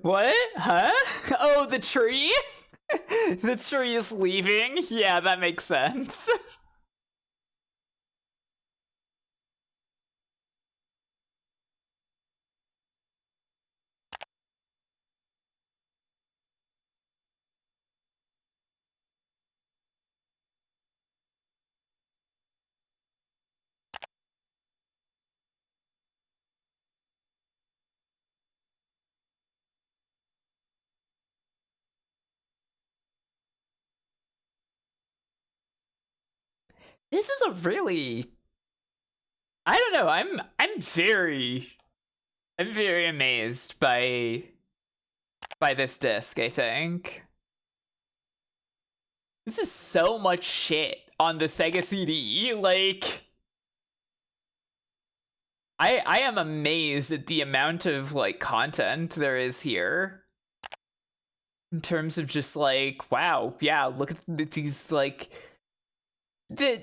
S1: What? Huh? Oh, the tree? The tree is leaving? Yeah, that makes sense. This is a really, I don't know, I'm very amazed by this disc, I think. This is so much shit on the Sega CD, like I am amazed at the amount of like content there is here. In terms of just like, wow, yeah, look at these like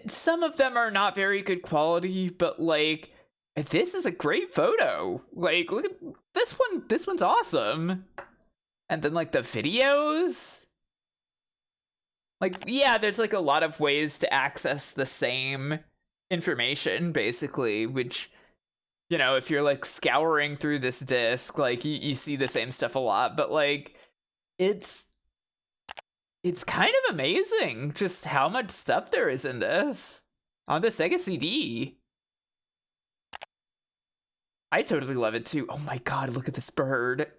S1: some of them are not very good quality, but like this is a great photo. Like look at this one. This one's awesome. And then like the videos, like yeah, there's like a lot of ways to access the same information basically, which, you know, if you're like scouring through this disc, like you see the same stuff a lot, but like it's kind of amazing just how much stuff there is in this on the Sega CD. I totally love it too. Oh my god, look at this bird.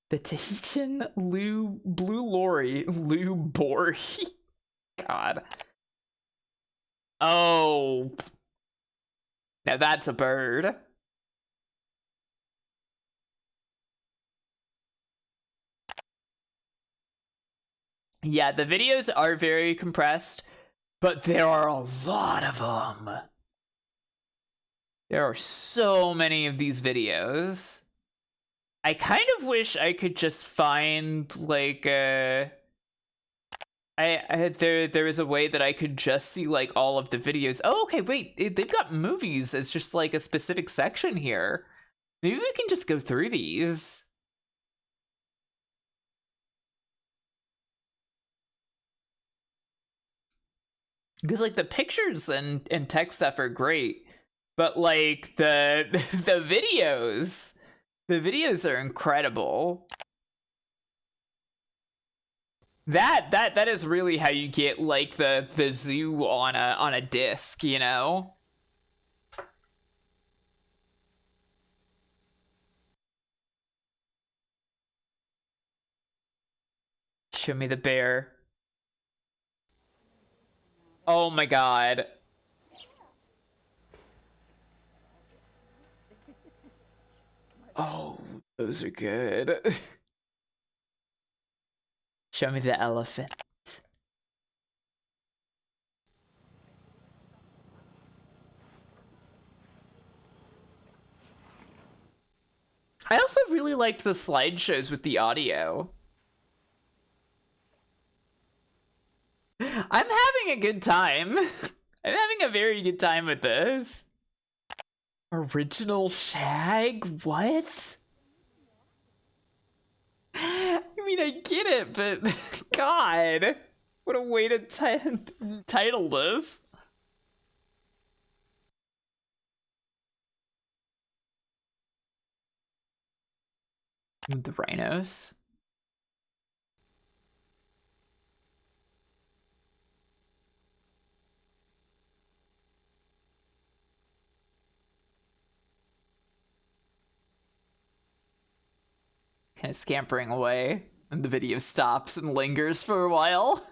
S1: The Tahitian blue lorry, Lou Bori. God. Oh. Now that's a bird. Yeah, the videos are very compressed, but there are a lot of them. There are so many of these videos. I kind of wish I could just find like there is a way that I could just see like all of the videos. Oh, okay, wait, they've got movies as just like a specific section here. Maybe we can just go through these. Because like the pictures and tech stuff are great, but like the videos are incredible. That is really how you get like the zoo on a disc, you know? Show me the bear. Oh my god. Oh, those are good. Show me the elephant. I also really liked the slideshows with the audio. I'm having a good time. I'm having a very good time with this. Original shag? What? I mean, I get it, but God, what a way to title this. The rhinos. Kind of scampering away, and the video stops and lingers for a while.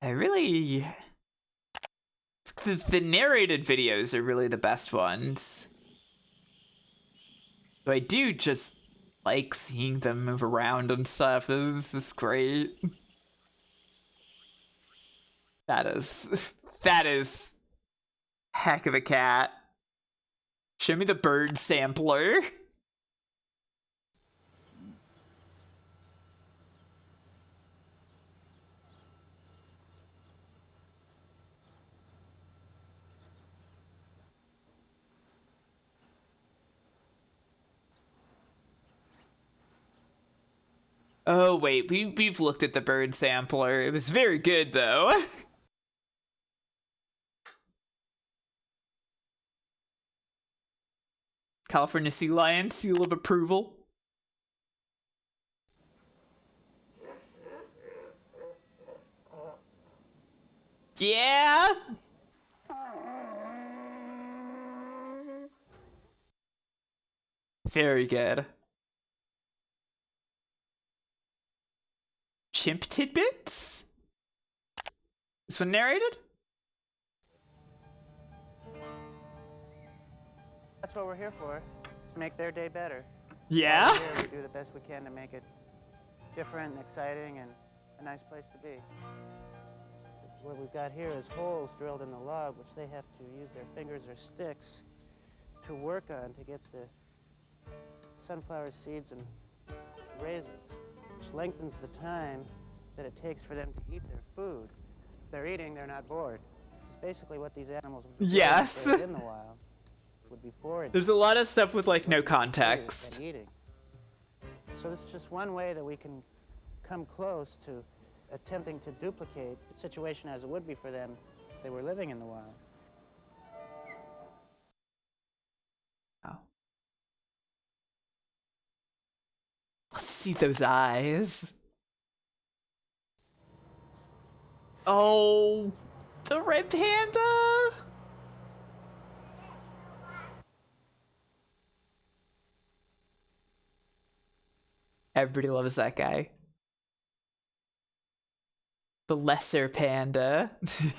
S1: I really... The narrated videos are really the best ones. So I do just like seeing them move around and stuff. This is great. That is heck of a cat. Show me the bird sampler. Oh wait, we've looked at the bird sampler. It was very good though. California sea lion, seal of approval. Yeah. Very good. Chimp tidbits? This one narrated?
S6: That's what we're here for, to make their day better.
S1: Yeah?
S6: While we're here, we do the best we can to make it different and exciting and a nice place to be. What we've got here is holes drilled in the log, which they have to use their fingers or sticks to work on to get the sunflower seeds and raisins, which lengthens the time that it takes for them to eat their food. If they're eating, they're not bored. It's basically what these animals would be
S1: Yes.
S6: doing if they were in the wild. Would be foraging.
S1: There's a lot of stuff with like no context.
S6: Eating. So this is just one way that we can come close to attempting to duplicate the situation as it would be for them if they were living in the wild.
S1: Oh. Let's see those eyes. Oh, the red panda. Everybody loves that guy. The lesser panda.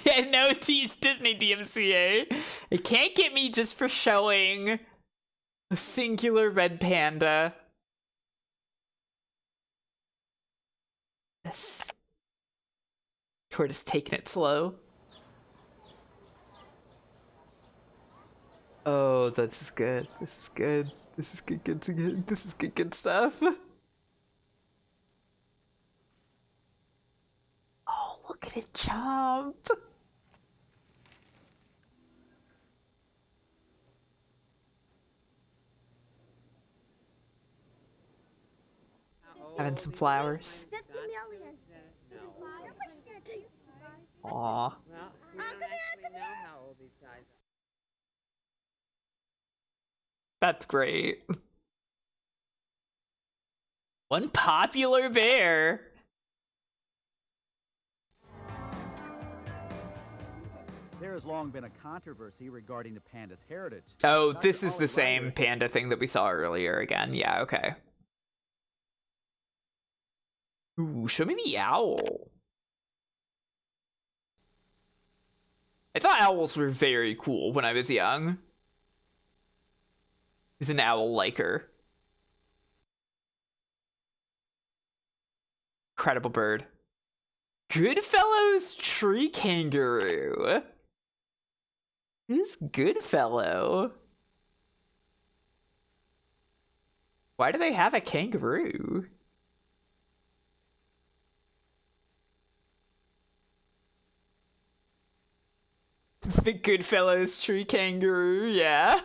S1: Yeah, no, it's Disney DMCA. It can't get me just for showing a singular red panda. Yes. Tortoise taking it slow. Oh, this is good. This is good. This is good. This is good stuff. Oh, look at it jump. Having some flowers.
S17: The
S1: Aww.
S6: Well, we don't actually know how old these guys are.
S1: That's great. One popular bear.
S12: There has long been a controversy regarding the panda's heritage.
S1: Oh,
S12: Dr.
S1: this is the
S12: Ollie
S1: same
S12: Ryder-
S1: panda thing that we saw earlier again. Yeah, okay. Ooh, show me the owl. I thought owls were very cool when I was young. He's an owl liker. Incredible bird. Goodfellow's tree kangaroo. Who's Goodfellow? Why do they have a kangaroo? The Goodfellow's tree kangaroo, yeah.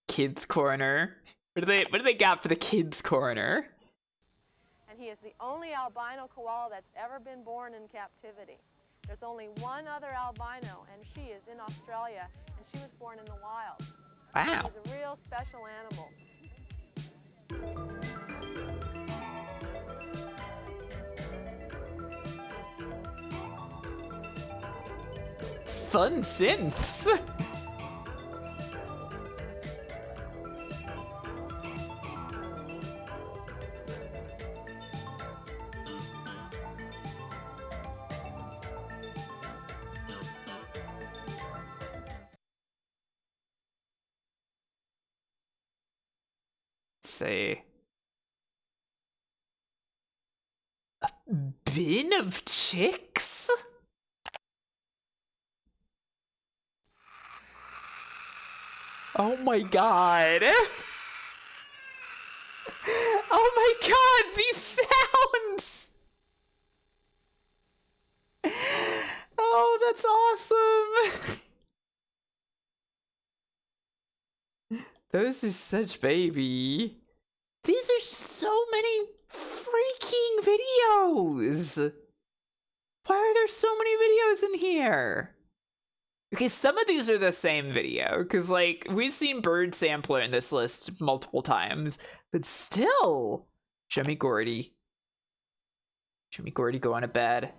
S1: Kids corner. What do they got for the kids corner?
S4: And he is the only albino koala that's ever been born in captivity. There's only one other albino, and she is in Australia, and she was born in the wild.
S1: Wow.
S4: She's a real special animal.
S1: It's fun synths. Say a bin of chicks? Oh my god. Oh my god, these sounds. Oh, that's awesome. Those are such baby. These are so many freaking videos. Why are there so many videos in here? Okay, some of these are the same video, because, like, we've seen Bird Sampler in this list multiple times, but still. Show me Gordy. Show me Gordy going to bed.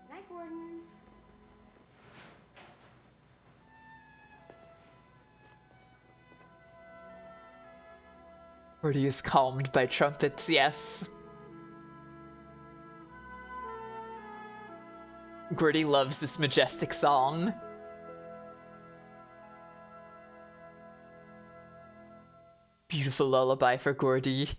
S20: Night, Gordon.
S1: Gordy is calmed by trumpets, yes. Gordy loves this majestic song. Beautiful lullaby for Gordy.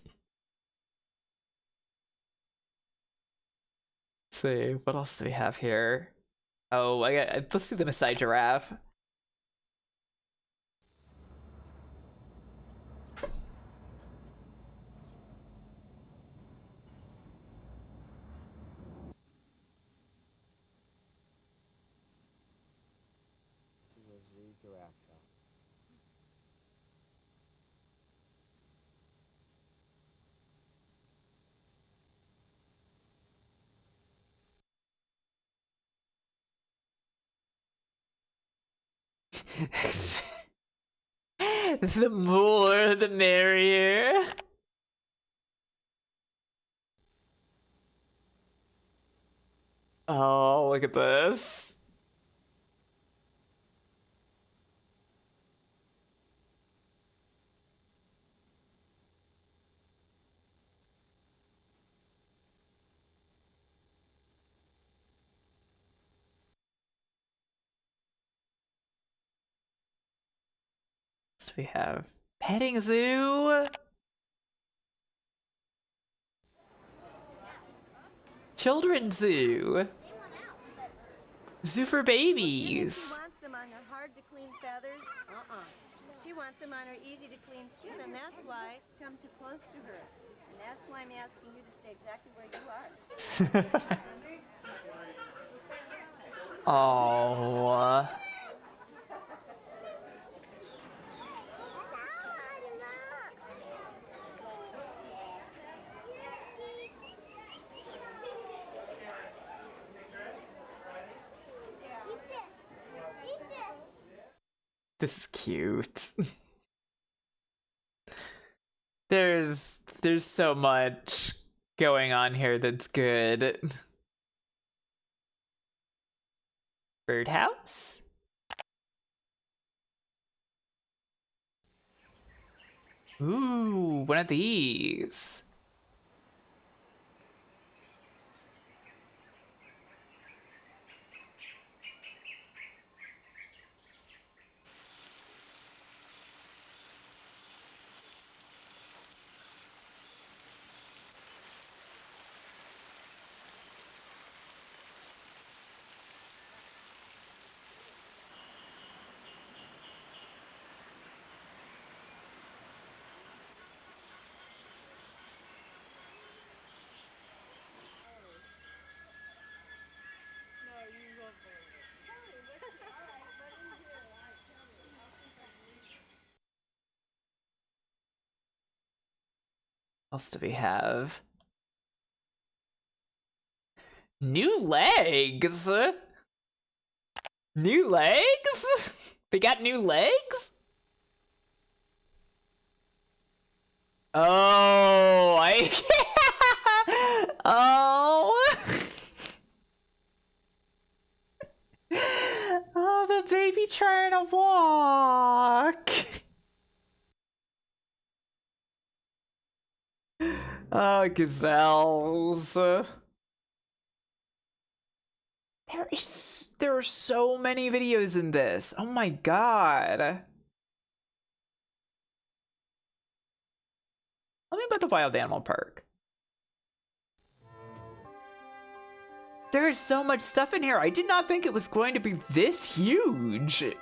S1: Let's see, what else do we have here? Oh, let's see the Maasai giraffe. The more, the merrier. Oh, look at this. So we have petting zoo. Children's zoo. Zoo for babies.
S4: Wants them on her hard-to-clean feathers? She
S7: She wants them on her easy-to-clean skin, and that's why come too close to her. And that's why I'm asking you to stay exactly where you are.
S1: Oh. This is cute. There's so much going on here that's good. Birdhouse? Ooh, one of these. What else do we have? New legs? New legs? They got new legs? Oh, oh. Oh, the baby trying to walk. Oh, gazelles. There are so many videos in this. Oh my god. Let me put the wild animal park. There is so much stuff in here. I did not think it was going to be this huge.
S22: We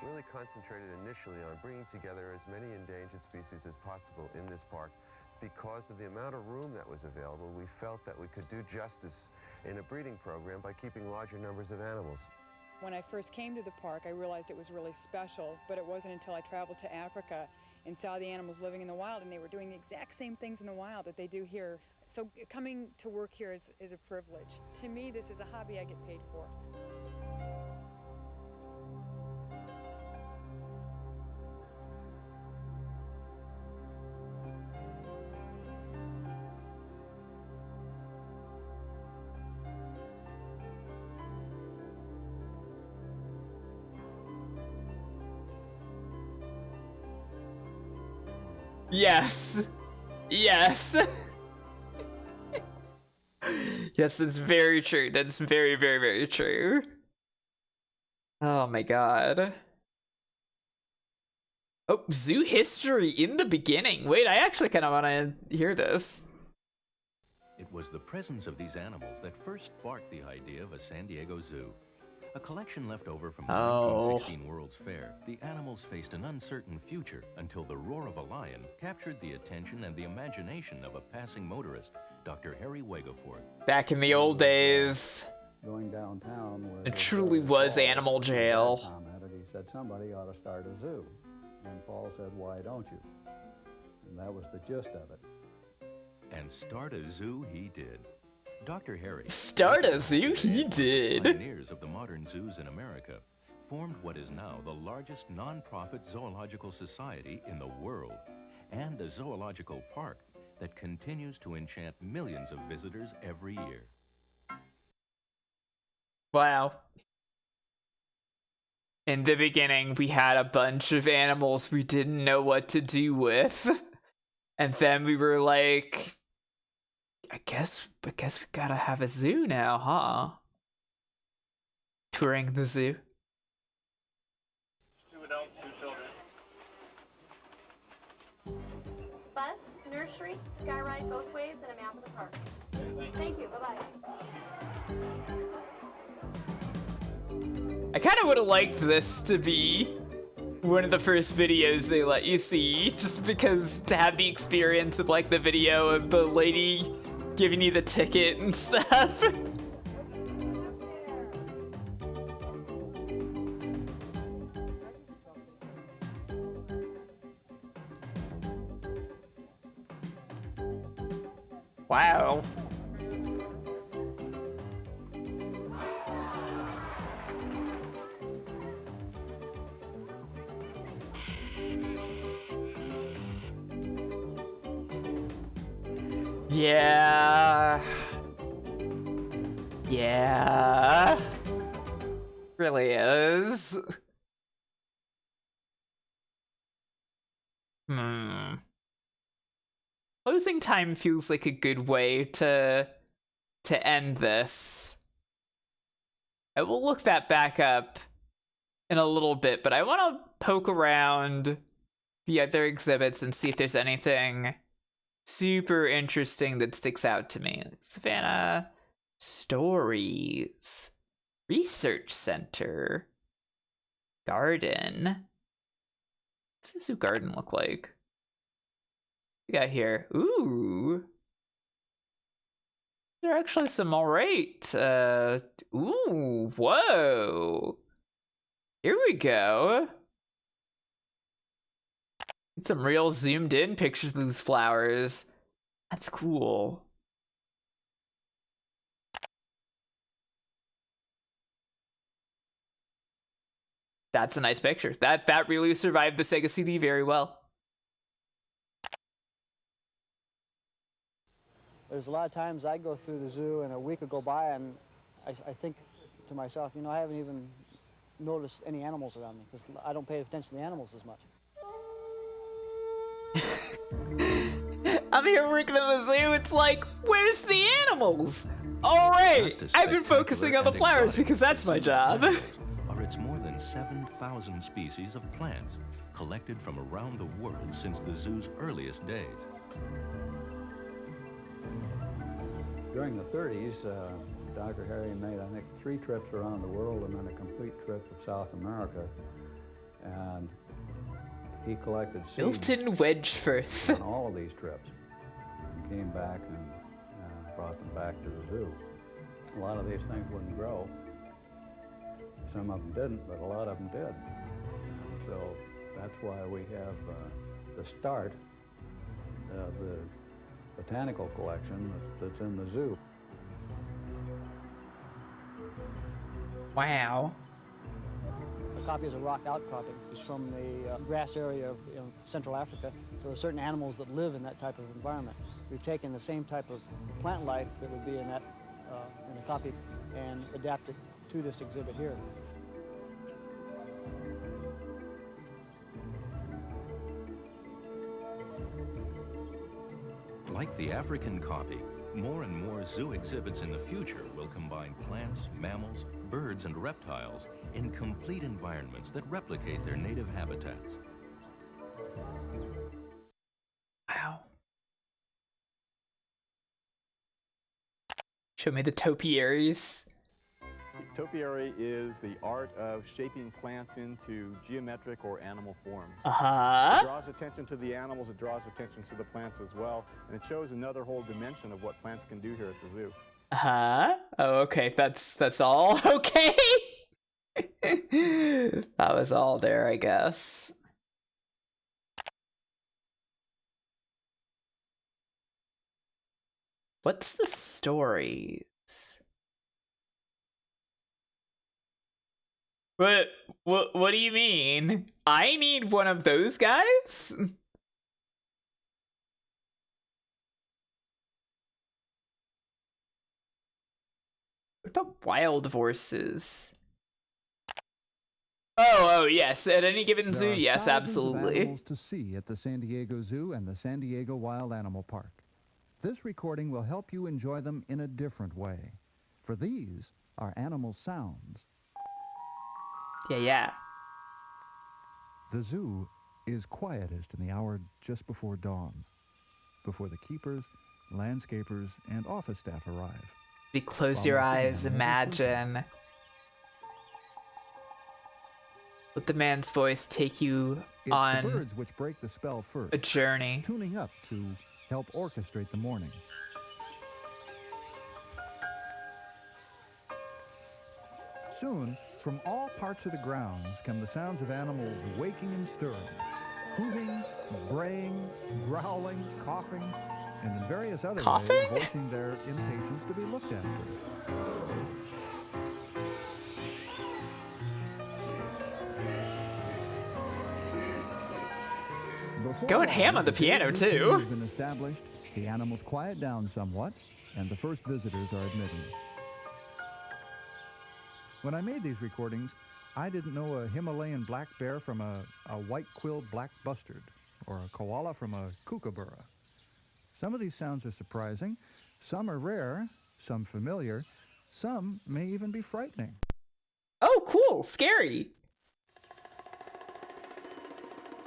S22: really concentrated initially on bringing together as many endangered species as possible in this park. Because of the amount of room that was available, we felt that we could do justice in a breeding program by keeping larger numbers of animals.
S23: When I first came to the park, I realized it was really special, but it wasn't until I traveled to Africa and saw the animals living in the wild, and they were doing the exact same things in the wild that they do here. So coming to work here is a privilege. To me, this is a hobby I get paid for.
S1: Yes. Yes. Yes, that's very true. That's very, very, very true. Oh my god. Oh, zoo history in the beginning. Wait, I actually kind of want to hear this.
S3: It was the presence of these animals that first sparked the idea of a San Diego zoo. A collection left over from the 1916 World's Fair, the animals faced an uncertain future until the roar of a lion captured the attention and the imagination of a passing motorist, Dr. Harry Wegeforth.
S1: Back in the old days,
S24: going downtown,
S1: it truly was animal jail.
S24: Commented, he said, somebody ought to start a zoo. And Paul said, why don't you? And that was the gist of it.
S3: And start a zoo he did. Dr. Harry,
S1: start a zoo he did.
S3: Pioneers of the modern zoos in America, formed what is now the largest non-profit zoological society in the world, and a zoological park that continues to enchant millions of visitors every year.
S1: Wow. In the beginning, we had a bunch of animals we didn't know what to do with. And then we were like, I guess we gotta have a zoo now, huh? Touring the zoo.
S18: 2 adults, 2 children.
S2: Bus, nursery, sky ride both ways, and a map of the park. Thank you. Bye-bye.
S1: I kind of would have liked this to be one of the first videos they let you see, just because to have the experience of like the video of the lady giving you the ticket and stuff. Wow. Yeah. Yeah. Really is. Closing time feels like a good way to end this. I will look that back up in a little bit, but I want to poke around the other exhibits and see if there's anything super interesting that sticks out to me. Savannah Stories, Research Center, Garden. What's the zoo garden look like? We got here. Ooh. There are actually some alright. Ooh, whoa. Here we go. Get some real zoomed in pictures of these flowers. That's cool. That's a nice picture. That really survived the Sega CD very well.
S6: There's a lot of times I go through the zoo and a week will go by and I think to myself, you know, I haven't even noticed any animals around me because I don't pay attention to the animals as much.
S1: I'm here working at the zoo. It's like, where's the animals? All right, I've been focusing on the flowers because that's my job.
S3: Are its more than 7,000 species of plants collected from around the world since the zoo's earliest days.
S24: During the 30s, Dr. Harry made, I think, 3 trips around the world and then a complete trip of South America. And he collected seeds
S1: Milton Wedgefirth
S24: on all of these trips. And came back and brought them back to the zoo. A lot of these things wouldn't grow. Some of them didn't, but a lot of them did. So that's why we have the start of the botanical collection that's in the zoo.
S1: Wow.
S6: A copy is a rock outcropping. It's from the grass area of Central Africa. So there are certain animals that live in that type of environment. We've taken the same type of plant life that would be in that in a copy and adapted to this exhibit here.
S3: Like the African copy, more and more zoo exhibits in the future will combine plants, mammals, birds, and reptiles in complete environments that replicate their native habitats.
S1: Wow. Show me the topiaries.
S5: Topiary is the art of shaping plants into geometric or animal forms.
S1: Uh-huh.
S5: It draws attention to the animals, it draws attention to the plants as well, and it shows another whole dimension of what plants can do here at the zoo.
S1: Uh-huh. Oh, okay, that's all? Okay. That was all there, I guess. What's the stories? What do you mean? I need one of those guys? What the wild horses? Oh, yes. At any given zoo, yes, absolutely.
S8: Animals to see at the San Diego Zoo and the San Diego Wild Animal Park. This recording will help you enjoy them in a different way. For these are animal sounds.
S1: Yeah.
S8: The zoo is quietest in the hour just before dawn, before the keepers, landscapers, and office staff arrive.
S1: You close your eyes, imagine. Let the man's voice take you
S8: It's
S1: on
S8: the birds which break the spell first,
S1: a journey.
S8: tuning up to help orchestrate the morning. Soon, from all parts of the grounds come the sounds of animals waking and stirring, hooting, braying, growling, coughing, and in various other ways voicing their impatience to be looked after.
S1: Going ham on the piano, too.
S8: Has been established, the animals quiet down somewhat, and the first visitors are admitted. When I made these recordings, I didn't know a Himalayan black bear from a white-quilled black bustard, or a koala from a kookaburra. Some of these sounds are surprising, some are rare, some familiar, some may even be frightening.
S1: Oh, cool! Scary!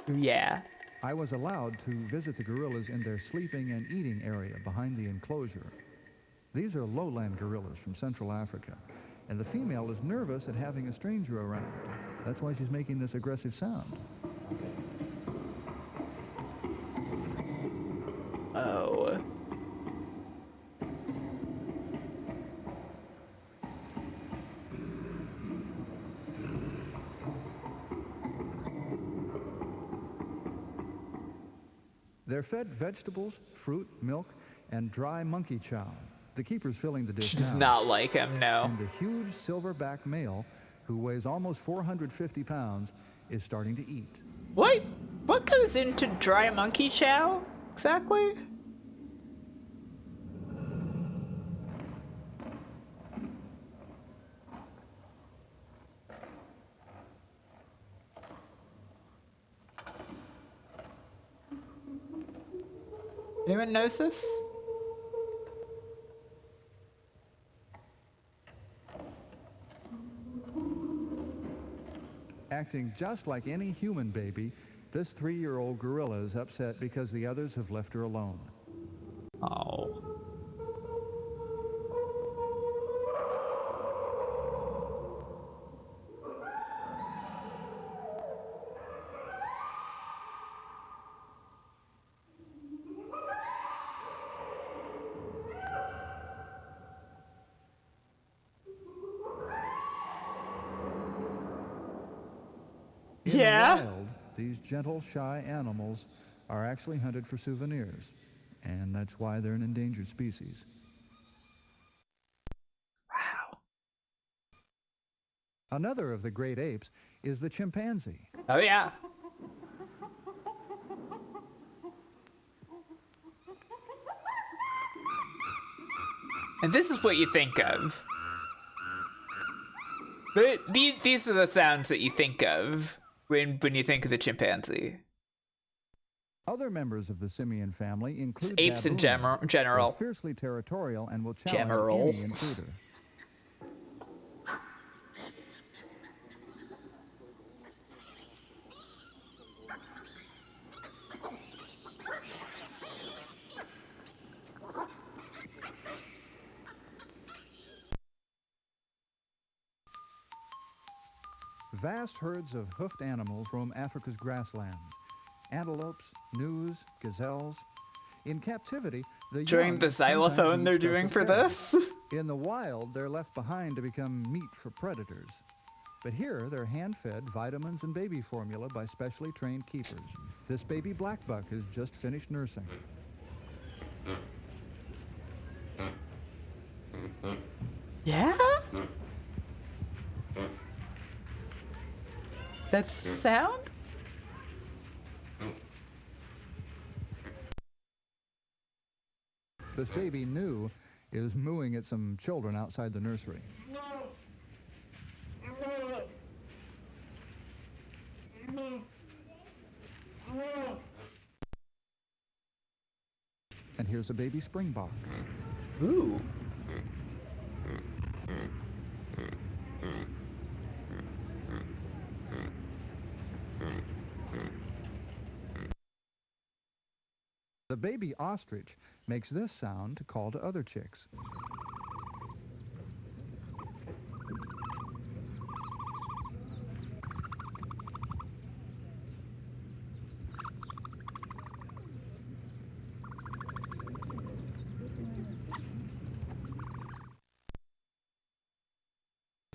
S1: Yeah.
S8: I was allowed to visit the gorillas in their sleeping and eating area behind the enclosure. These are lowland gorillas from Central Africa, and the female is nervous at having a stranger around. That's why she's making this aggressive sound.
S1: Oh.
S8: They're fed vegetables, fruit, milk, and dry monkey chow. The keeper's filling the dish
S1: She does
S8: now.
S1: not like him, no.
S8: And the huge silverback male, who weighs almost 450 pounds, is starting to eat.
S1: What goes into dry monkey chow, exactly? Anyone knows this?
S8: Acting just like any human baby, this 3-year-old gorilla is upset because the others have left her alone.
S1: Oh.
S8: In the wild, these gentle, shy animals are actually hunted for souvenirs, and that's why they're an endangered species.
S1: Wow.
S8: Another of the great apes is the chimpanzee.
S1: Oh, yeah. And this is what you think of. These are the sounds that you think of when you think of the chimpanzee.
S8: Other members of the simian family include
S1: apes in
S8: baboons.
S1: general.
S8: They're fiercely territorial and will challenge any intruder. Vast herds of hoofed animals roam Africa's grasslands. Antelopes, gnus, gazelles. In captivity,
S1: during the xylophone they're doing for this?
S8: In the wild, they're left behind to become meat for predators. But here, they're hand-fed vitamins and baby formula by specially trained keepers. This baby blackbuck has just finished nursing.
S1: Yeah? That's the sound?
S8: This baby Gnu is mooing at some children outside the nursery. And here's a baby springbok.
S1: Ooh.
S8: The baby ostrich makes this sound to call to other chicks.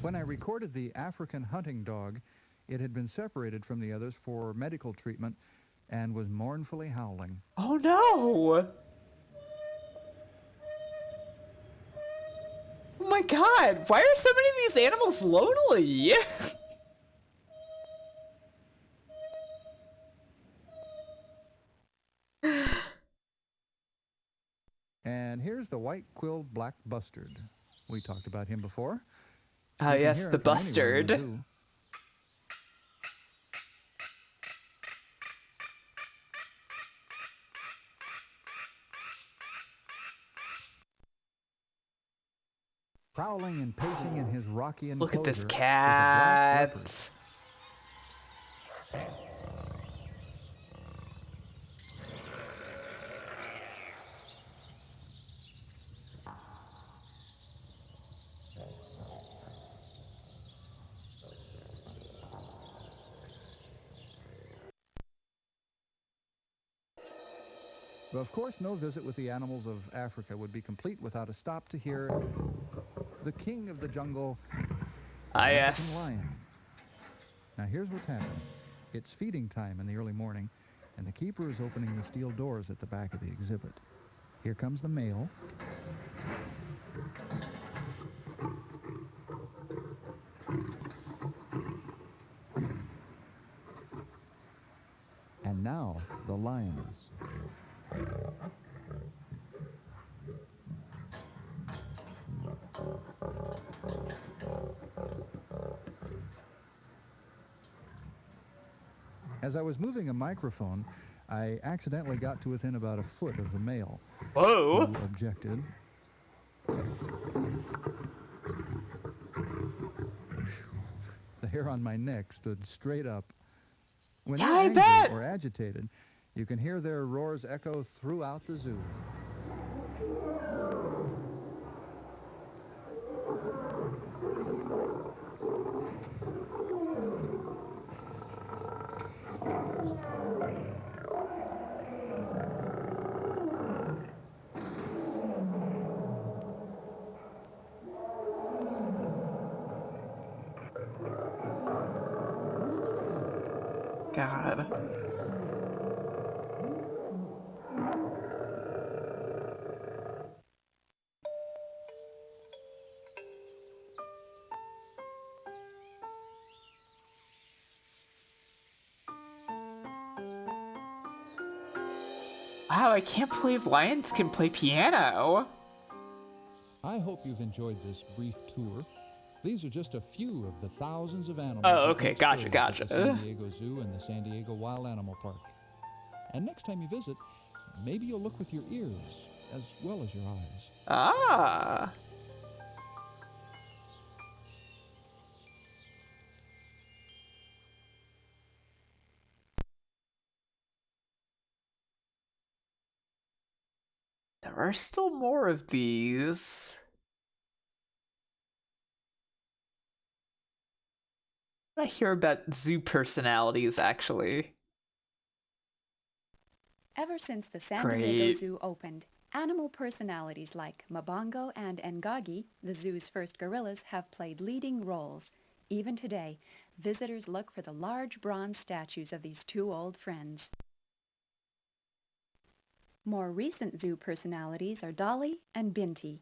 S8: When I recorded the African hunting dog, it had been separated from the others for medical treatment and was mournfully howling.
S1: Oh no! Oh my god, why are so many of these animals lonely?
S8: And here's the white-quilled black bustard. We talked about him before.
S1: Ah, yes, the bustard.
S8: Prowling and pacing in his rocky enclosure.
S1: Look at this
S8: is a black
S1: cat.
S8: leopard. But of course, no visit with the animals of Africa would be complete without a stop to hear the king of the jungle,
S1: Ah,
S8: the
S1: yes.
S8: African lion. Now here's what's happening. It's feeding time in the early morning, and the keeper is opening the steel doors at the back of the exhibit. Here comes the male. And now the lioness. As I was moving a microphone, I accidentally got to within about a foot of the male.
S1: Whoa!
S8: Who objected. The hair on my neck stood straight up. When
S1: Yeah,
S8: they're
S1: I
S8: angry
S1: bet.
S8: or agitated, you can hear their roars echo throughout the zoo.
S1: God. Wow, I can't believe lions can play piano.
S8: I hope you've enjoyed this brief tour. These are just a few of the thousands of animals.
S1: Oh,
S8: you
S1: okay,
S8: can
S1: gotcha,
S8: experience at the
S1: gotcha.
S8: San Diego Zoo and the San Diego Wild Animal Park. And next time you visit, maybe you'll look with your ears as well as your eyes.
S1: Ah. There are still more of these. I hear about zoo personalities, actually.
S9: Ever since the San
S1: Great.
S9: Diego Zoo opened, animal personalities like Mabongo and Ngagi, the zoo's first gorillas, have played leading roles. Even today, visitors look for the large bronze statues of these two old friends. More recent zoo personalities are Dolly and Binti.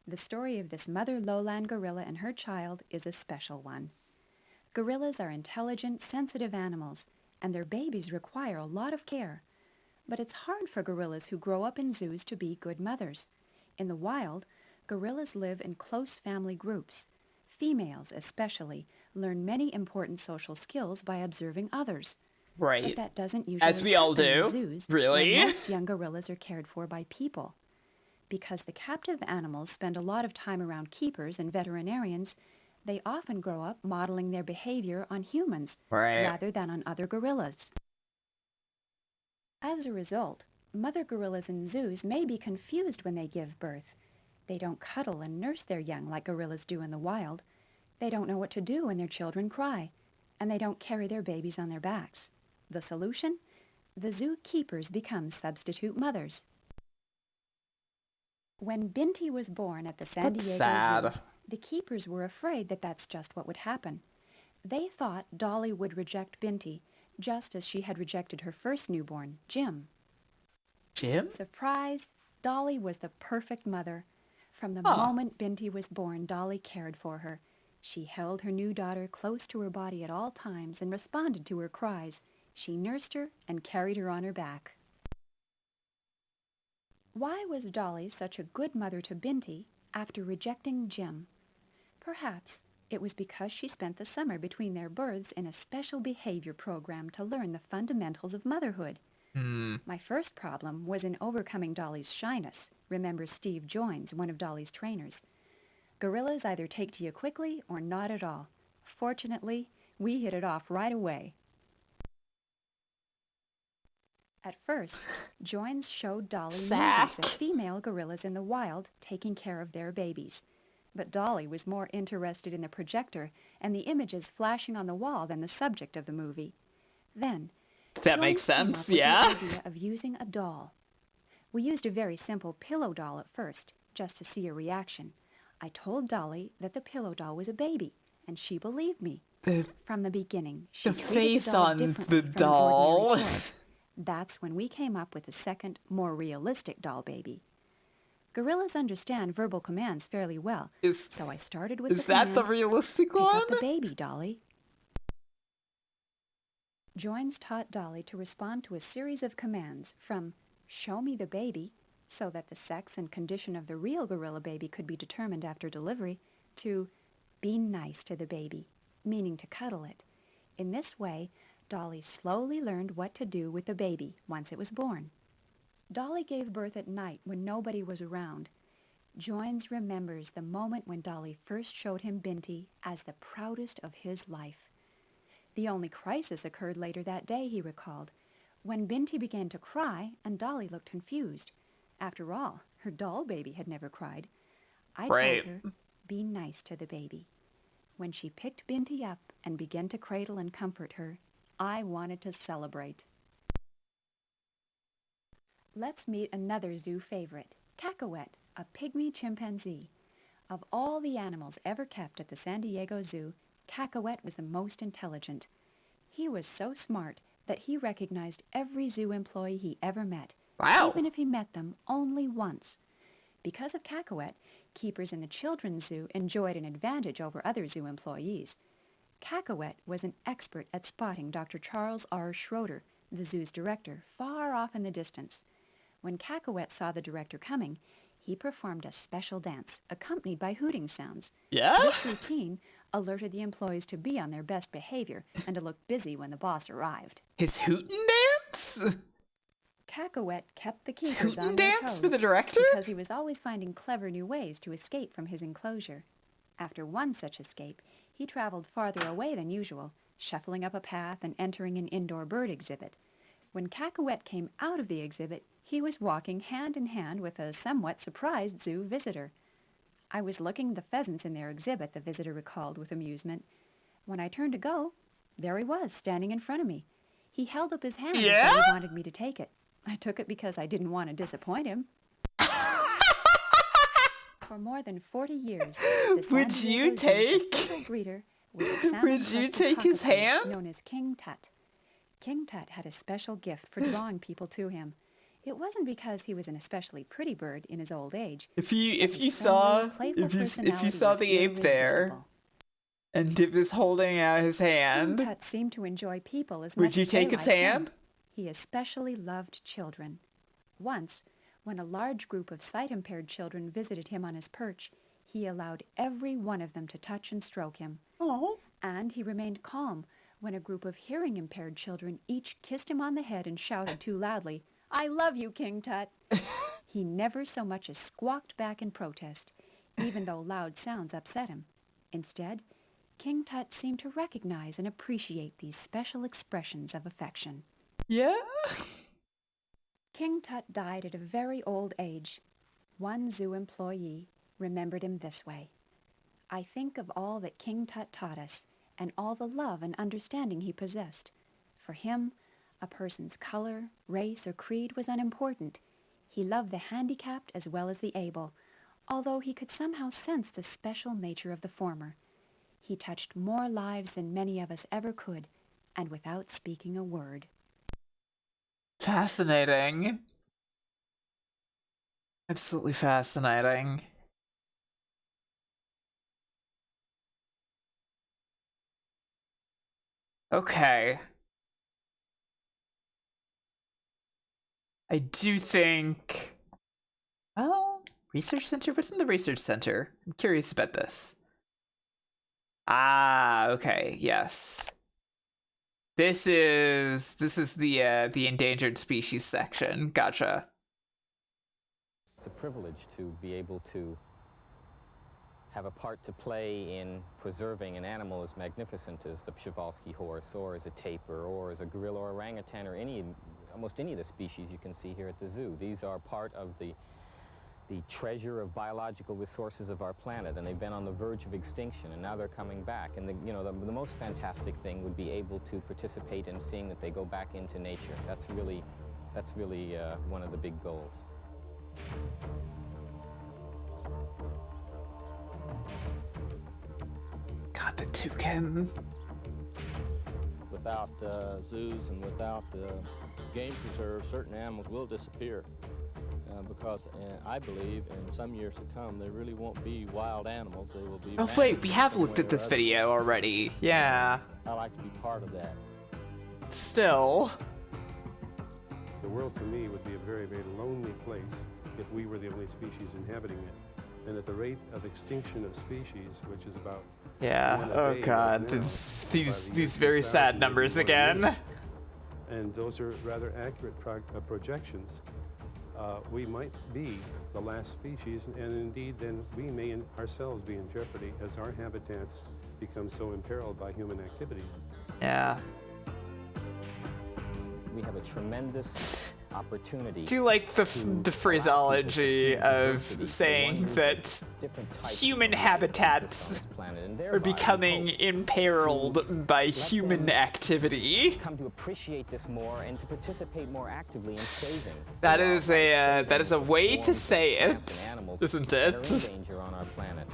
S9: The story of this mother lowland gorilla and her child is a special one. Gorillas are intelligent, sensitive animals, and their babies require a lot of care. But it's hard for gorillas who grow up in zoos to be good mothers. In the wild, gorillas live in close family groups. Females, especially, learn many important social skills by observing others.
S1: Right.
S9: But that doesn't usually
S1: As we all
S9: happen in
S1: do.
S9: zoos,
S1: Really?
S9: where most young gorillas are cared for by people. Because the captive animals spend a lot of time around keepers and veterinarians, they often grow up modeling their behavior on humans
S1: Right.
S9: rather than on other gorillas. As a result, mother gorillas in zoos may be confused when they give birth. They don't cuddle and nurse their young like gorillas do in the wild. They don't know what to do when their children cry, and they don't carry their babies on their backs. The solution? The zoo keepers become substitute mothers. When Binti was born at the San
S1: That's
S9: Diego
S1: sad.
S9: Zoo, The keepers were afraid that that's just what would happen. They thought Dolly would reject Binti, just as she had rejected her first newborn, Jim.
S1: Jim?
S9: Surprise! Dolly was the perfect mother. From the moment Binti was born, Dolly cared for her. She held her new daughter close to her body at all times and responded to her cries. She nursed her and carried her on her back. Why was Dolly such a good mother to Binti after rejecting Jim? Perhaps it was because she spent the summer between their births in a special behavior program to learn the fundamentals of motherhood. My first problem was in overcoming Dolly's shyness, remembers Steve Joins, one of Dolly's trainers. Gorillas either take to you quickly or not at all. Fortunately, we hit it off right away. At first, Joins showed Dolly movies of female gorillas in the wild taking care of their babies. But Dolly was more interested in the projector and the images flashing on the wall than the subject of the movie. Then,
S1: that makes sense, yeah.
S9: The idea of using a doll. We used a very simple pillow doll at first, just to see a reaction. I told Dolly that the pillow doll was a baby, and she believed me. From the beginning, she treated
S1: face
S9: the doll
S1: on
S9: differently
S1: the
S9: from
S1: doll.
S9: an ordinary toy. That's when we came up with a second, more realistic doll baby. Gorillas understand verbal commands fairly well, so I started with the command,
S1: the realistic
S9: pick
S1: one?
S9: up the baby, Dolly. Joins taught Dolly to respond to a series of commands from show me the baby, so that the sex and condition of the real gorilla baby could be determined after delivery, to be nice to the baby, meaning to cuddle it. In this way, Dolly slowly learned what to do with the baby once it was born. Dolly gave birth at night when nobody was around. Joins remembers the moment when Dolly first showed him Binti as the proudest of his life. The only crisis occurred later that day, he recalled, when Binti began to cry and Dolly looked confused. After all, her doll baby had never cried. I told her, be nice to the baby. When she picked Binti up and began to cradle and comfort her, I wanted to celebrate. Let's meet another zoo favorite, Cacahuete, a pygmy chimpanzee. Of all the animals ever kept at the San Diego Zoo, Cacahuete was the most intelligent. He was so smart that he recognized every zoo employee he ever met, even if he met them only once. Because of Cacahuete, keepers in the children's zoo enjoyed an advantage over other zoo employees. Cacahuete was an expert at spotting Dr. Charles R. Schroeder, the zoo's director, far off in the distance. When Cacahuete saw the director coming, he performed a special dance, accompanied by hooting sounds.
S1: Yeah?
S9: This routine alerted the employees to be on their best behavior and to look busy when the boss arrived.
S1: His hootin' dance?
S9: Cacahuete kept the keepers on their toes
S1: for the director?
S9: because he was always finding clever new ways to escape from his enclosure. After one such escape, he traveled farther away than usual, shuffling up a path and entering an indoor bird exhibit. When Cacahuete came out of the exhibit, he was walking hand in hand with a somewhat surprised zoo visitor. I was looking at the pheasants in their exhibit, the visitor recalled with amusement. When I turned to go, there he was, standing in front of me. He held up his hand as though he wanted me to take it. I took it because I didn't want to disappoint him. For more than 40 years,
S1: would you take his hand?
S9: Known as King Tut. King Tut had a special gift for drawing people to him. It wasn't because he was an especially pretty bird in his old age.
S1: If you saw the ape there, and it was holding out his hand,
S9: King Tut seemed to enjoy people as
S1: would
S9: much
S1: you
S9: as they
S1: take his
S9: liked him.
S1: hand?
S9: He especially loved children. Once, when a large group of sight-impaired children visited him on his perch, he allowed every one of them to touch and stroke him.
S1: Oh.
S9: And he remained calm when a group of hearing-impaired children each kissed him on the head and shouted too loudly, "I love you, King Tut." He never so much as squawked back in protest, even though loud sounds upset him. Instead, King Tut seemed to recognize and appreciate these special expressions of affection.
S1: Yeah?
S9: King Tut died at a very old age. One zoo employee remembered him this way. I think of all that King Tut taught us and all the love and understanding he possessed. For him, a person's color, race, or creed was unimportant. He loved the handicapped as well as the able. although he could somehow sense the special nature of the former. He touched more lives than many of us ever could, and without speaking a word.
S1: Fascinating. Absolutely fascinating. Okay. I do think... Oh, research center? What's in the research center? I'm curious about this. Ah, okay, yes. This is the endangered species section. Gotcha.
S13: It's a privilege to be able to have a part to play in preserving an animal as magnificent as the Przewalski horse, or as a tapir, or as a gorilla or orangutan, or almost any of the species you can see here at the zoo. These are part of the treasure of biological resources of our planet, and they've been on the verge of extinction, and now they're coming back. And the most fantastic thing would be able to participate in seeing that they go back into nature. That's really one of the big goals.
S1: God, the toucan.
S14: Without zoos and without game preserves, certain animals will disappear. Because I believe in some years to come, there really won't be wild animals. They will be...
S1: Oh wait, we have looked at this video already. Yeah.
S14: I like to be part of that.
S1: Still.
S10: The world to me would be a very, very lonely place if we were the only species inhabiting it. And at the rate of extinction of species, which is about...
S1: Yeah, oh god, these very sad numbers again.
S10: And those are rather accurate projections. We might be the last species, and indeed then we may ourselves be in jeopardy as our habitats become so imperiled by human activity.
S1: Yeah.
S13: We have a tremendous opportunity.
S1: Do you like the phraseology of saying that human habitats are becoming imperiled by human activity?
S13: Come to appreciate this more and to participate more actively in saving.
S1: That is a way to say it, isn't it?
S13: Danger on our planet.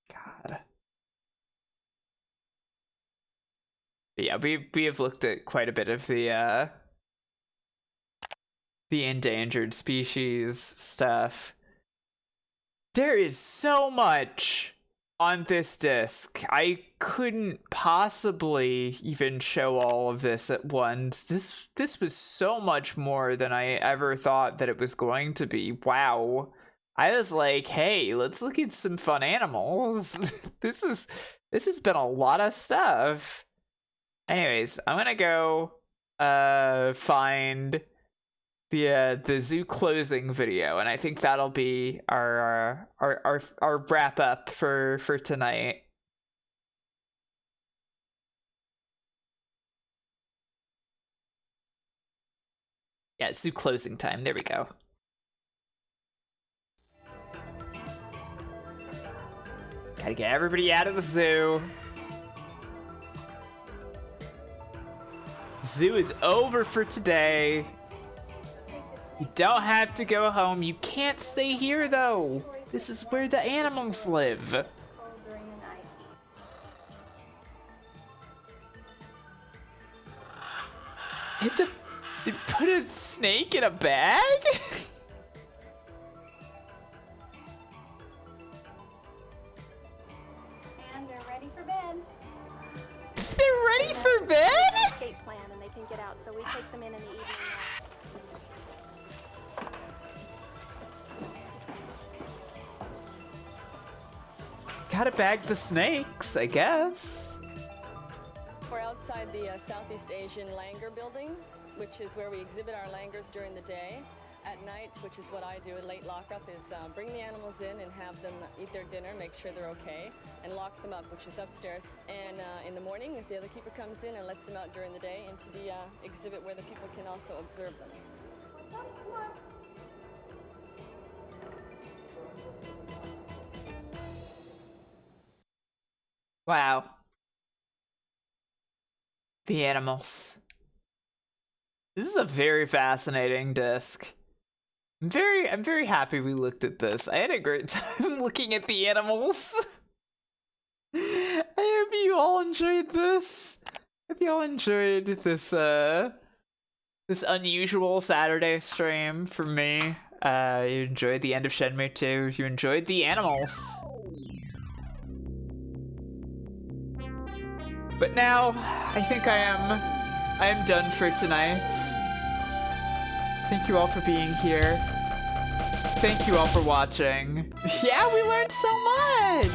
S1: God. Yeah, we have looked at quite a bit of the endangered species stuff. There is so much on this disc. I couldn't possibly even show all of this at once. This was so much more than I ever thought that it was going to be. Wow. I was like, hey, let's look at some fun animals. This has been a lot of stuff. Anyways, I'm gonna go find the zoo closing video, and I think that'll be our wrap up for tonight. Yeah, zoo closing time. There we go. Gotta get everybody out of the zoo. Zoo is over for today. You don't have to go home. You can't stay here though. This is where the animals live. You have to put a snake in a bag?
S20: And they're ready for bed.
S1: They're ready for bed?
S20: Escape plan, and they can get out, so we take them in the evening
S1: Gotta bag the snakes, I guess.
S11: We're outside the Southeast Asian Langur building, which is where we exhibit our langurs during the day. At night, which is what I do at late lockup, is bring the animals in and have them eat their dinner, make sure they're okay, and lock them up, which is upstairs. And in the morning, if the other keeper comes in and lets them out during the day, into the exhibit where the people can also observe them.
S1: Wow. The animals. This is a very fascinating disc. I'm very happy we looked at this. I had a great time looking at the animals. I hope you all enjoyed this. Hope you all enjoyed this this unusual Saturday stream for me. You enjoyed the end of Shenmue 2. You enjoyed the animals. But now, I think I am done for tonight. Thank you all for being here. Thank you all for watching. Yeah, we learned so much!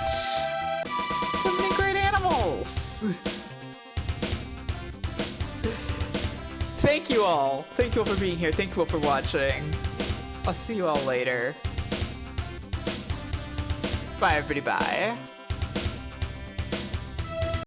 S1: So many great animals! Thank you all. Thank you all for being here. Thank you all for watching. I'll see you all later. Bye, everybody. Bye.